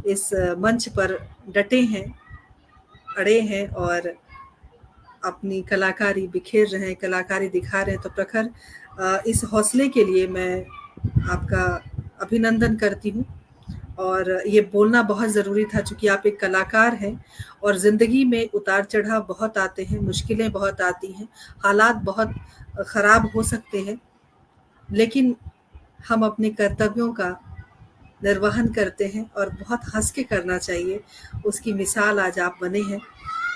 इस मंच पर डटे हैं, अड़े हैं और अपनी कलाकारी बिखेर रहे हैं, कलाकारी दिखा रहे हैं। तो प्रखर, इस हौसले के लिए मैं आपका अभिनंदन करती हूँ। और ये बोलना बहुत ज़रूरी था, चूँकि आप एक कलाकार हैं और ज़िंदगी में उतार-चढ़ाव बहुत आते हैं, मुश्किलें बहुत आती हैं, हालात बहुत ख़राब हो सकते हैं, लेकिन हम अपने कर्तव्यों का निर्वहन करते हैं और बहुत हँस के करना चाहिए। उसकी मिसाल आज आप बने हैं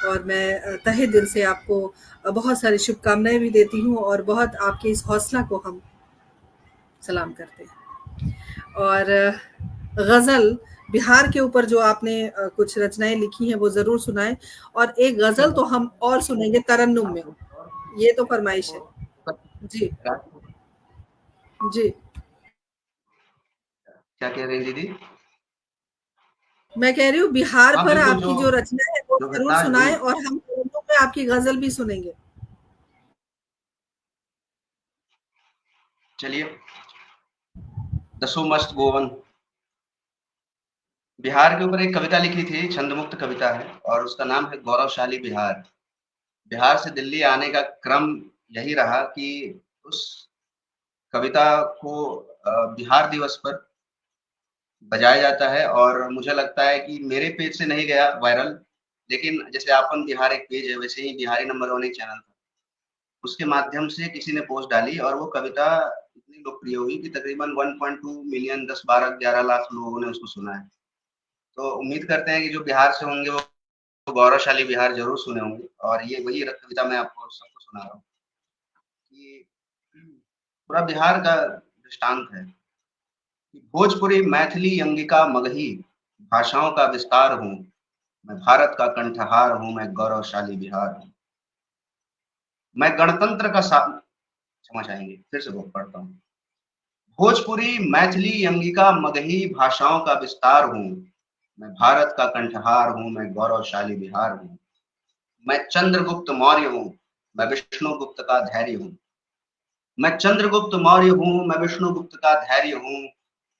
और मैं तहे दिल से आपको बहुत सारी शुभकामनाएँ भी देती हूँ और बहुत आपके इस हौसला को हम सलाम करते हैं। और गज़ल, बिहार के ऊपर जो आपने कुछ रचनाएँ लिखी हैं, वो ज़रूर सुनाएँ। और एक गज़ल तो हम और सुनेंगे तरन्नुम में, ये तो फ़रमाइश है। जी, जी। क्या कह रही दीदी? मैं कह रही हूँ बिहार हाँ पर बिल्कुल, आपकी जो जो रचना है वो जो ज़रूर घटना आज हुई, सुनाएँ और हम तरन्नुम में आपकी गज़ल भी सुनेंगे। चलिए, the show must go on. Bihar के ऊपर एक कविता लिखी थी, छंदमुक्त कविता है और उसका नाम है गौरवशाली बिहार। बिहार से दिल्ली आने का क्रम यही रहा कि उस कविता को बिहार दिवस पर बजाया जाता है और मुझे लगता है कि मेरे पेज से नहीं गया वायरल, लेकिन जैसे आपन बिहार एक पेज है, वैसे ही बिहारी नंबर वन एक चैनल था। उसके माध्यम से किसी ने पोस्ट डाली और वो कविता इतनी लोकप्रिय हुई कि तकरीबन 1.2 मिलियन 10-12-11 लाख लोगों ने उसको सुना है। तो उम्मीद करते हैं कि जो बिहार से होंगे वो गौरवशाली बिहार ज़रूर सुने होंगे और ये वही कविता मैं आपको सबको सुना रहा हूँ कि पूरा बिहार का दृष्टांत है कि भोजपुरी, मैथिली, अंगिका, मगही भाषाओं का विस्तार हूँ। मैं भारत का कंठहार हूँ, मैं गौरवशाली बिहार हूँ। मैं गणतंत्र का सा क्षमा चाहेंगे, फिर से वो पढ़ता हूँ। भोजपुरी, मैथिली, अंगिका, मगही भाषाओं का विस्तार हूँ। मैं भारत का कंठहार हूँ, मैं गौरवशाली बिहार हूँ। मैं चंद्रगुप्त मौर्य हूँ, मैं विष्णुगुप्त का धैर्य हूँ। मैं चंद्रगुप्त मौर्य हूँ, मैं विष्णुगुप्त का धैर्य हूँ।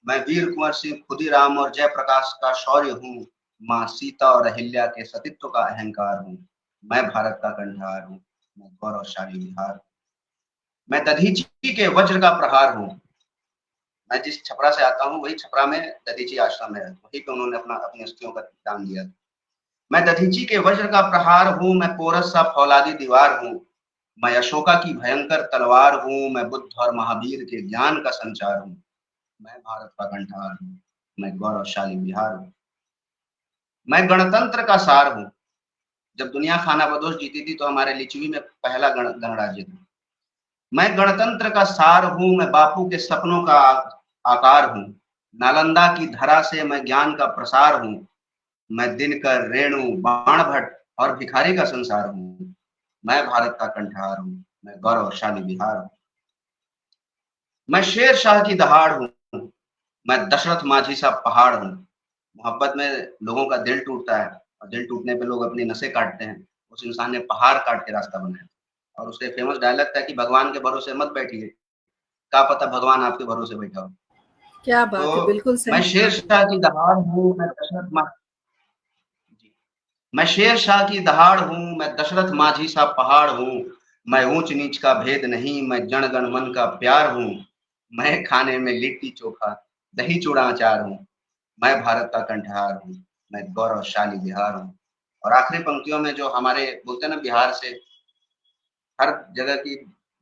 मैं वीर कुंवर सिंह खुदीराम और जयप्रकाश का शौर्य हूँ। माँ सीता और अहिल्या के सतीत्व का अहंकार हूँ। मैं भारत का कंठहार हूँ, मैं गौरवशाली बिहार हूँ। मैं दधीची के वज्र का प्रहार हूँ। मैं जिस छपरा से आता हूँ वही छपरा में दधीची आश्रम है, वहीं पे उन्होंने अपनी अस्थियों का दान दिया। मैं दधीची के वज्र का प्रहार हूँ, मैं पोरस सा फौलादी दीवार हूँ। मैं अशोका की भयंकर तलवार हूँ, मैं बुद्ध और महावीर के ज्ञान का संचार हूँ। मैं भारत का कंठहार हूँ, मैं गौरवशाली बिहार हूँ। मैं गणतंत्र का सार हूँ। जब दुनिया खानाबदोश जीती थी तो हमारे लिच्छवी में पहला गणराज्य था। मैं गणतंत्र का सार हूँ, मैं बापू के सपनों का आकार हूँ। नालंदा की धरा से मैं ज्ञान का प्रसार हूँ। मैं दिनकर, रेणु, बाणभट्ट और भिखारी का संसार हूँ। मैं भारत का कंठार हूँ, मैं गौरवशाली बिहार हूँ। मैं शेर शाह की दहाड़ हूँ, मैं दशरथ माझी सा पहाड़ हूँ। मोहब्बत में लोगों का दिल टूटता है और दिल टूटने पे लोग अपनी नसें काटते हैं। उस इंसान ने पहाड़ काट के रास्ता बनाया और उसका फेमस डायलॉग था कि भगवान के भरोसे मत बैठिए, क्या पता भगवान आपके भरोसे बैठा हो। क्या बात है! तो बिल्कुल मैं सही कहा शेर आपने। शाह की दहाड़ हूँ, मैं दशरथ मा जी। मैं शेर शाह की दहाड़ हूँ, मैं दशरथ माझी सा पहाड़ हूँ। मैं ऊंच नीच का भेद नहीं, मैं जन गण मन का प्यार हूँ। मैं खाने में लिट्टी चोखा, दही चूड़ा अचार हूँ। मैं भारत का कंठहार हूँ, मैं गौरवशाली बिहार हूँ। और आखिरी पंक्तियों में जो हमारे बोलते हैं ना बिहार से, हर जगह की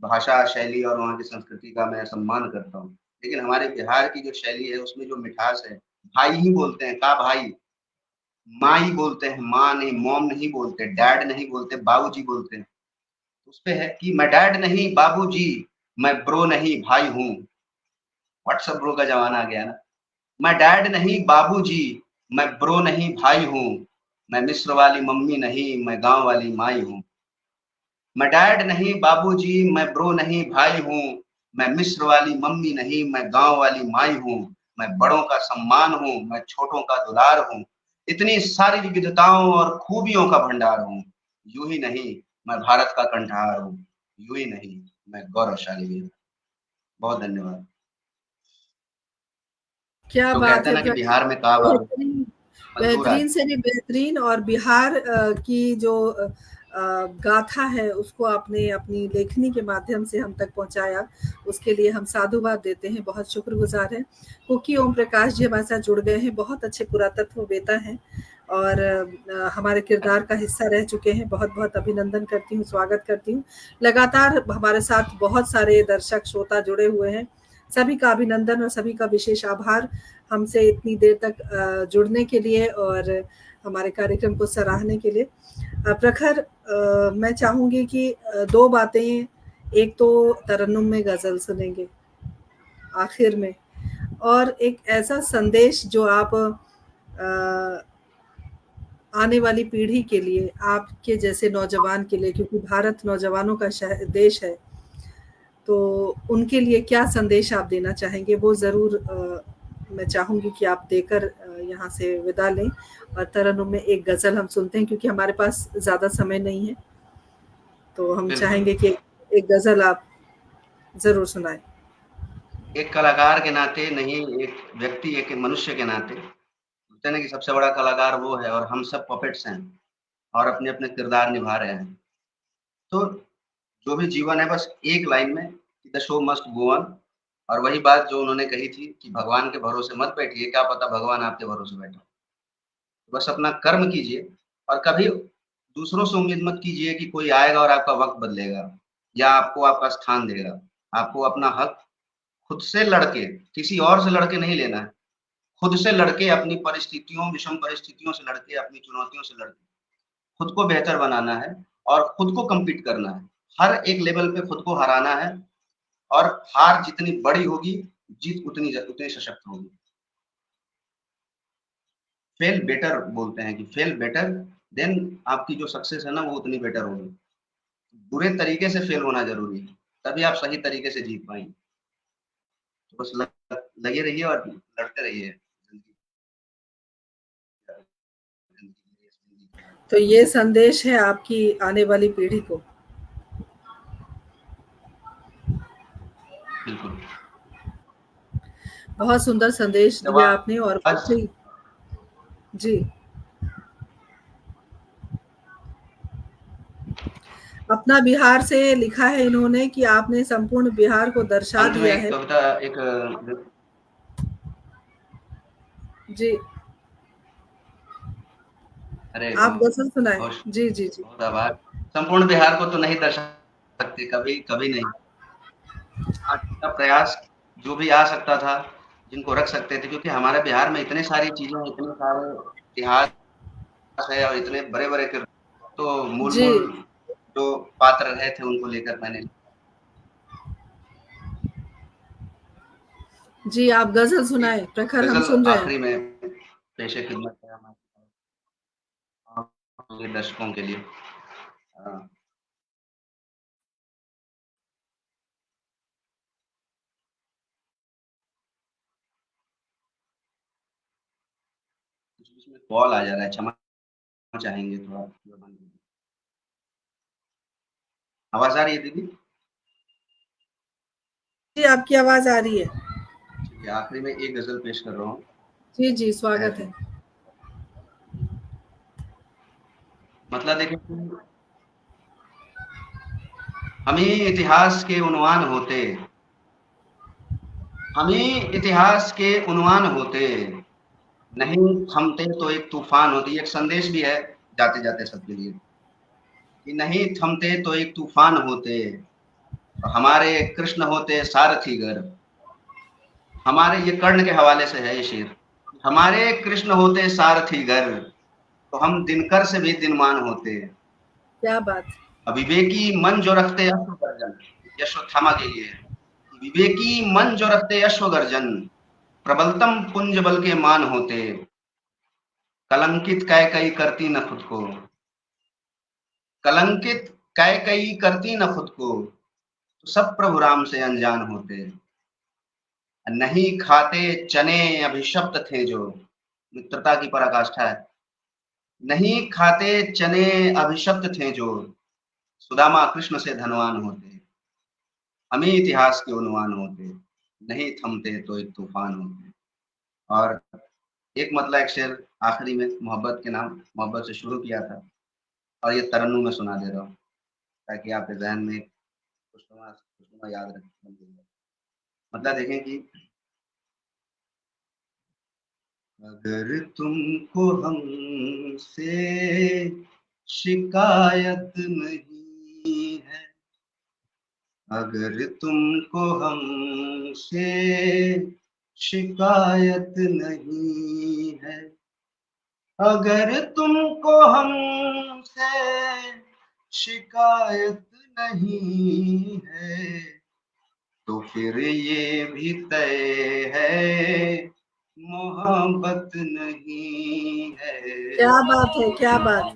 भाषा शैली और वहाँ की संस्कृति का मैं सम्मान करता हूँ, लेकिन हमारे बिहार की जो शैली है उसमें जो मिठास है, भाई ही बोलते हैं, का भाई, माँ ही बोलते हैं, माँ नहीं, मॉम नहीं बोलते, डैड नहीं बोलते, बाबूजी बोलते हैं। उस पे है कि मैं डैड नहीं बाबूजी, मैं ब्रो नहीं भाई हूँ। व्हाट्सएप ब्रो का जमाना आ गया ना। मैं डैड नहीं बाबूजी, मैं ब्रो नहीं भाई हूँ। मैं मिस्र वाली मम्मी नहीं, मैं गांव वाली माई हूँ। मैं डैड नहीं बाबूजी, मैं ब्रो नहीं भाई हूँ। मैं मिस्र वाली मम्मी नहीं, मैं गांव वाली माई हूँ। मैं बड़ों का सम्मान हूँ, मैं छोटों का दुलार हूँ। इतनी सारी विविधताओं और खूबियों का भंडार हूँ। यूं ही नहीं, मैं भारत का कंठार हूँ। यूं ही नहीं, मैं गौरवशाली भी हूँ। बहुत धन्यवाद। क्या जो कहते बात हैं है ना कि प्रखर! बिहार में काबा बेहतरीन, मंजूर आज। बेहतरीन से भी बेहतरीन। और बिहार की जो गाथा है उसको आपने अपनी लेखनी के माध्यम से हम तक पहुंचाया, उसके लिए हम साधुवाद देते हैं, बहुत शुक्रगुजार हैं। कुकी ओम प्रकाश जी हमारे साथ जुड़ गए हैं, बहुत अच्छे पुरातत्ववेता हैं और हमारे किरदार का हिस्सा रह चुके हैं। बहुत बहुत अभिनंदन करती हूँ, स्वागत करती हूँ। लगातार हमारे साथ बहुत सारे दर्शक श्रोता जुड़े हुए हैं, सभी का अभिनंदन और सभी का विशेष आभार हमसे इतनी देर तक जुड़ने के लिए और हमारे कार्यक्रम को सराहने के लिए। प्रखर, मैं चाहूंगी कि दो बातें, एक तो तरन्नुम में गजल सुनेंगे आखिर में, और एक ऐसा संदेश जो आप आने वाली पीढ़ी के लिए, आपके जैसे नौजवान के लिए, क्योंकि भारत नौजवानों का देश है, तो उनके लिए क्या संदेश आप देना चाहेंगे वो ज़रूर मैं चाहूँगी कि आप देकर यहाँ से विदा लें। और तरन्नुम में एक गज़ल हम सुनते हैं क्योंकि हमारे पास ज़्यादा समय नहीं है, तो हम बिल्कुल। चाहेंगे कि एक गज़ल आप ज़रूर सुनाएँ। एक कलाकार के नाते नहीं, एक व्यक्ति, एक मनुष्य के नाते कहते हैं ना कि सबसे बड़ा कलाकार वो है और हम सब पपेट्स हैं और अपने अपने किरदार निभा रहे हैं। तो जो भी जीवन है बस एक लाइन में, the show must go on. और वही बात जो उन्होंने कही थी कि भगवान के भरोसे मत बैठिए, क्या पता भगवान आपके भरोसे बैठा हो। तो बस अपना कर्म कीजिए और कभी दूसरों से उम्मीद मत कीजिए कि कोई आएगा और आपका वक्त बदलेगा या आपको आपका स्थान देगा। आपको अपना हक खुद से लड़के, किसी और से लड़के नहीं लेना है। खुद से लड़के, अपनी परिस्थितियों, विषम परिस्थितियों से लड़के, अपनी चुनौतियों से लड़के खुद को बेहतर बनाना है और खुद को कम्पीट करना है। हर एक लेवल पे खुद को हराना है और हार जितनी बड़ी होगी, जीत उतनी उतनी सशक्त होगी। फेल बेटर बोलते हैं कि फेल बेटर, देन आपकी जो सक्सेस है ना वो उतनी बेटर होगी। बुरे तरीके से फेल होना जरूरी है, तभी आप सही तरीके से जीत पाएंगे। तो बस लगे रहिए और लड़ते रहिए। तो ये संदेश है आपकी आने वाली पीढ़ी को। बिल्कुल। बहुत सुंदर संदेश जब दिया आपने और आज वाक़ई जी, अपना बिहार से लिखा है इन्होंने कि आपने संपूर्ण बिहार को दर्शा अंत में दिया एक है। कविता, एक जी, अरे आप बहुत गज़ल सुनाएँ। बहुत जी, जी, जी। बहुत आभार। संपूर्ण बिहार को तो नहीं दर्शा सकते, कभी कभी नहीं। आज का प्रयास जो भी आ सकता था, जिनको रख सकते थे, क्योंकि हमारे बिहार में इतने सारी चीजें, इतने सारे इतिहास है और इतने बड़े बड़े तो मूल जी, मूल जो पात्र रहे थे उनको लेकर मैंने जी, आप गज़ल सुनाएँ, प्रखर हम गज़ल सुन रहे हैं। आखिरी में पेश-ए-ख़िदमत है हमारे दर्शकों के लिए। हाँ। बीच-बीच में कॉल आ जा रहा है, क्षमा चाहेंगे थोड़ा। आवाज़ आ रही है दीदी? जी, आपकी आवाज़ आ रही है। ठीक है, आखिरी में एक गज़ल पेश कर रहा हूँ। जी, जी, स्वागत है। है। मतलब देखिए कि हमें इतिहास के उन्वान होते, हमें इतिहास के उन्वान होते, नहीं थमते तो एक तूफ़ान होती। एक संदेश भी है जाते-जाते सबके लिए कि नहीं थमते तो एक तूफ़ान होते, हमारे कृष्ण होते सारथी गर। हमारे ये कर्ण के हवाले से है ये शेर। हमारे कृष्ण होते सारथी गर, तो हम दिनकर से भी दिनमान होते। क्या बात! अविवेकी मन जो रखते अश्व गर्जन, ये अश्वत्थामा के लिए है। विवेकी मन जो रखते अश्व गर्जन, प्रबलतम पुंज बल के मान होते। कलंकित कैकई करती न खुद को, कलंकित कैकई करती न खुद को, तो सब प्रभु राम से अनजान होते। नहीं खाते चने अभिशप्त थे जो, मित्रता की पराकाष्ठा है। नहीं खाते चने अभिशप्त थे जो, सुदामा कृष्ण से धनवान होते। हमें इतिहास के उन्वान होते, नहीं थमते तो एक तूफान होते। और एक मतलब एक शेर आखिरी में मोहब्बत के नाम, मोहब्बत से शुरू किया था और ये तरन्नुम में सुना दे रहा हूँ ताकि आपके जहन में खुशनुमा याद रखें। मतलब देखें कि अगर तुमको हमसे शिकायत नहीं है, अगर तुमको हमसे शिकायत नहीं है, अगर तुमको हमसे शिकायत नहीं है, तो फिर ये भी तय है मोहब्बत नहीं है। क्या बात है, क्या बात!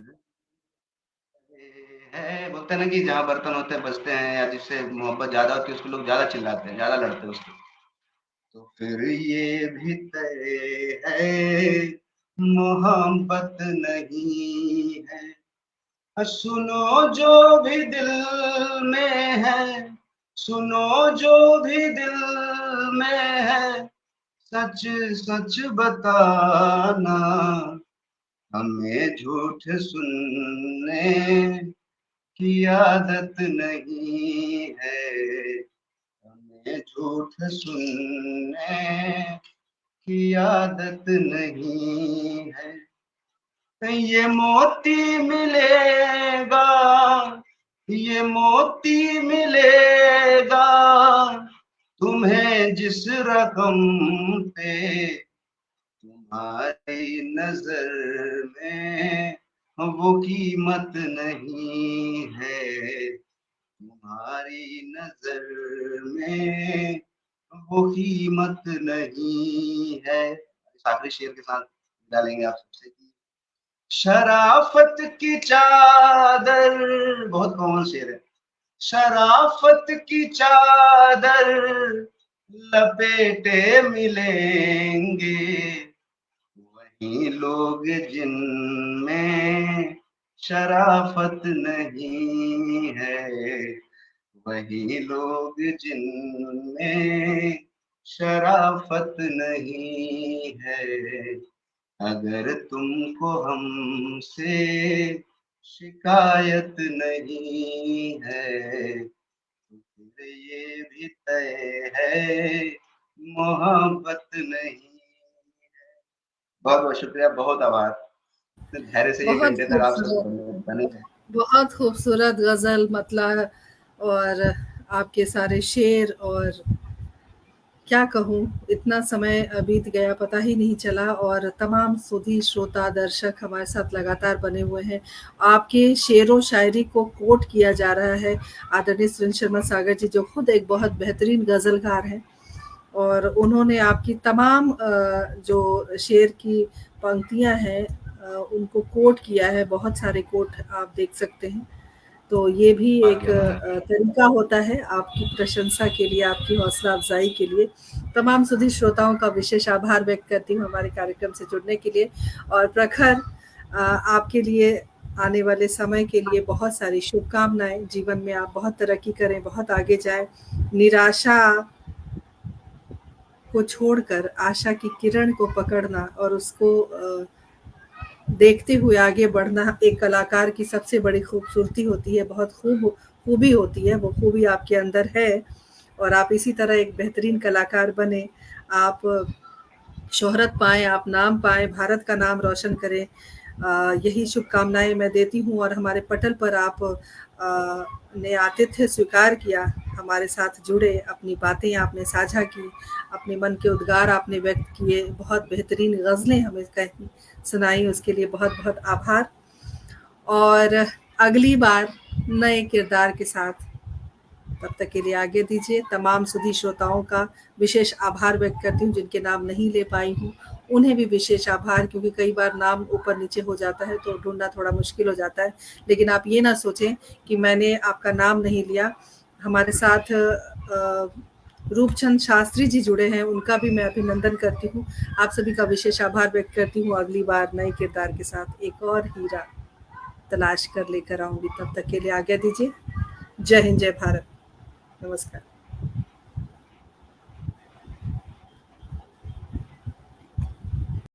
है बोलते हैं ना कि जहाँ बर्तन होते हैं बजते हैं, या जिससे मोहब्बत ज्यादा होती है उसको लोग ज्यादा चिल्लाते हैं, ज्यादा लड़ते हैं उसको। तो फिर ये भी तय है मोहब्बत नहीं है। सुनो जो भी दिल में है, सुनो जो भी दिल में है, सच सच बताना, हमें झूठ सुनने की आदत नहीं है, हमें झूठ सुनने की आदत नहीं है। ये मोती मिलेगा, ये मोती मिलेगा तुम्हें जिस रकम पे तुम्हारी नजर में वो कीमत नहीं है, तुम्हारी नजर में वो कीमत नहीं है। इस आखिरी शेर के साथ डालेंगे आप सबसे कि शराफत की चादर, बहुत कॉमन शेर है। शराफत की चादर लपेटे मिलेंगे वही लोग जिनमें शराफत नहीं है, वही लोग जिनमें शराफत नहीं है। अगर तुमको हमसे शिकायत नहीं है, तो फिर ये भी तय है मोहब्बत नहीं। बहुत बहुत शुक्रिया, बहुत आभार। इतने धैर्य से 1 बहुत घंटे तक आपसे खूबसूरत, बने रहे। बहुत खूबसूरत गज़ल मतलब, और आपके सारे शेर, और क्या कहूँ, इतना समय बीत गया पता ही नहीं चला, और तमाम सुधी श्रोता दर्शक हमारे साथ लगातार बने हुए हैं। आपके शेरो शायरी को कोट किया जा रहा है आदरणीय सुरेंद्र शर्मा सागर जी, जो खुद एक बहुत बेहतरीन गज़लकार हैं। और उन्होंने आपकी तमाम जो शेर की पंक्तियाँ हैं उनको कोट किया है, बहुत सारे कोट आप देख सकते हैं। तो ये भी बहुत एक बढ़िया, बहुत बढ़िया। तरीका होता है आपकी प्रशंसा के लिए, आपकी हौसला अफ़ज़ाई के लिए। तमाम सुधी श्रोताओं का विशेष आभार व्यक्त करती हूँ हमारे कार्यक्रम से जुड़ने के लिए और प्रखर आपके लिए आने वाले समय के लिए बहुत सारी शुभकामनाएँ। जीवन में आप बहुत तरक्की करें, बहुत आगे जाएँ, निराशा को छोड़कर आशा की किरण को पकड़ना और उसको देखते हुए आगे बढ़ना एक कलाकार की सबसे बड़ी खूबसूरती होती है, बहुत खूबी होती है, वो खूबी आपके अंदर है और आप इसी तरह एक बेहतरीन कलाकार बनें, आप शोहरत पाएँ, आप नाम पाएँ, भारत का नाम रोशन करें। यही शुभकामनाएँ मैं देती हूँ और हमारे पटल पर आप ने आतिथ्य स्वीकार किया, हमारे साथ जुड़े, अपनी बातें आपने साझा की, अपने मन के उद्गार आपने व्यक्त किए, बहुत बेहतरीन ग़ज़लें हमें कहीं सुनाई, उसके लिए बहुत-बहुत आभार। और अगली बार नए किरदार के साथ, तब तक के लिए आज्ञा दीजिए। तमाम सुधी श्रोताओं का विशेष आभार व्यक्त करती हूँ, जिनके नाम नहीं ले पाई हूँ, उन्हें भी विशेष आभार, क्योंकि कई बार नाम ऊपर-नीचे हो जाता है, तो ढूँढना थोड़ा मुश्किल हो जाता है। लेकिन आप ये ना सोचें कि मैंने आपका नाम नहीं लिया। हमारे साथ रूपचंद शास्त्री जी जुड़े हैं, उनका भी मैं अभिनंदन करती हूँ। आप सभी का विशेष आभार व्यक्त करती हूँ। अगली बार नए किरदार के साथ एक और हीरा तलाश कर लेकर आऊँगी। तब तक के लिए आज्ञा दीजिए। जय हिंद, जय भारत। नमस्कार।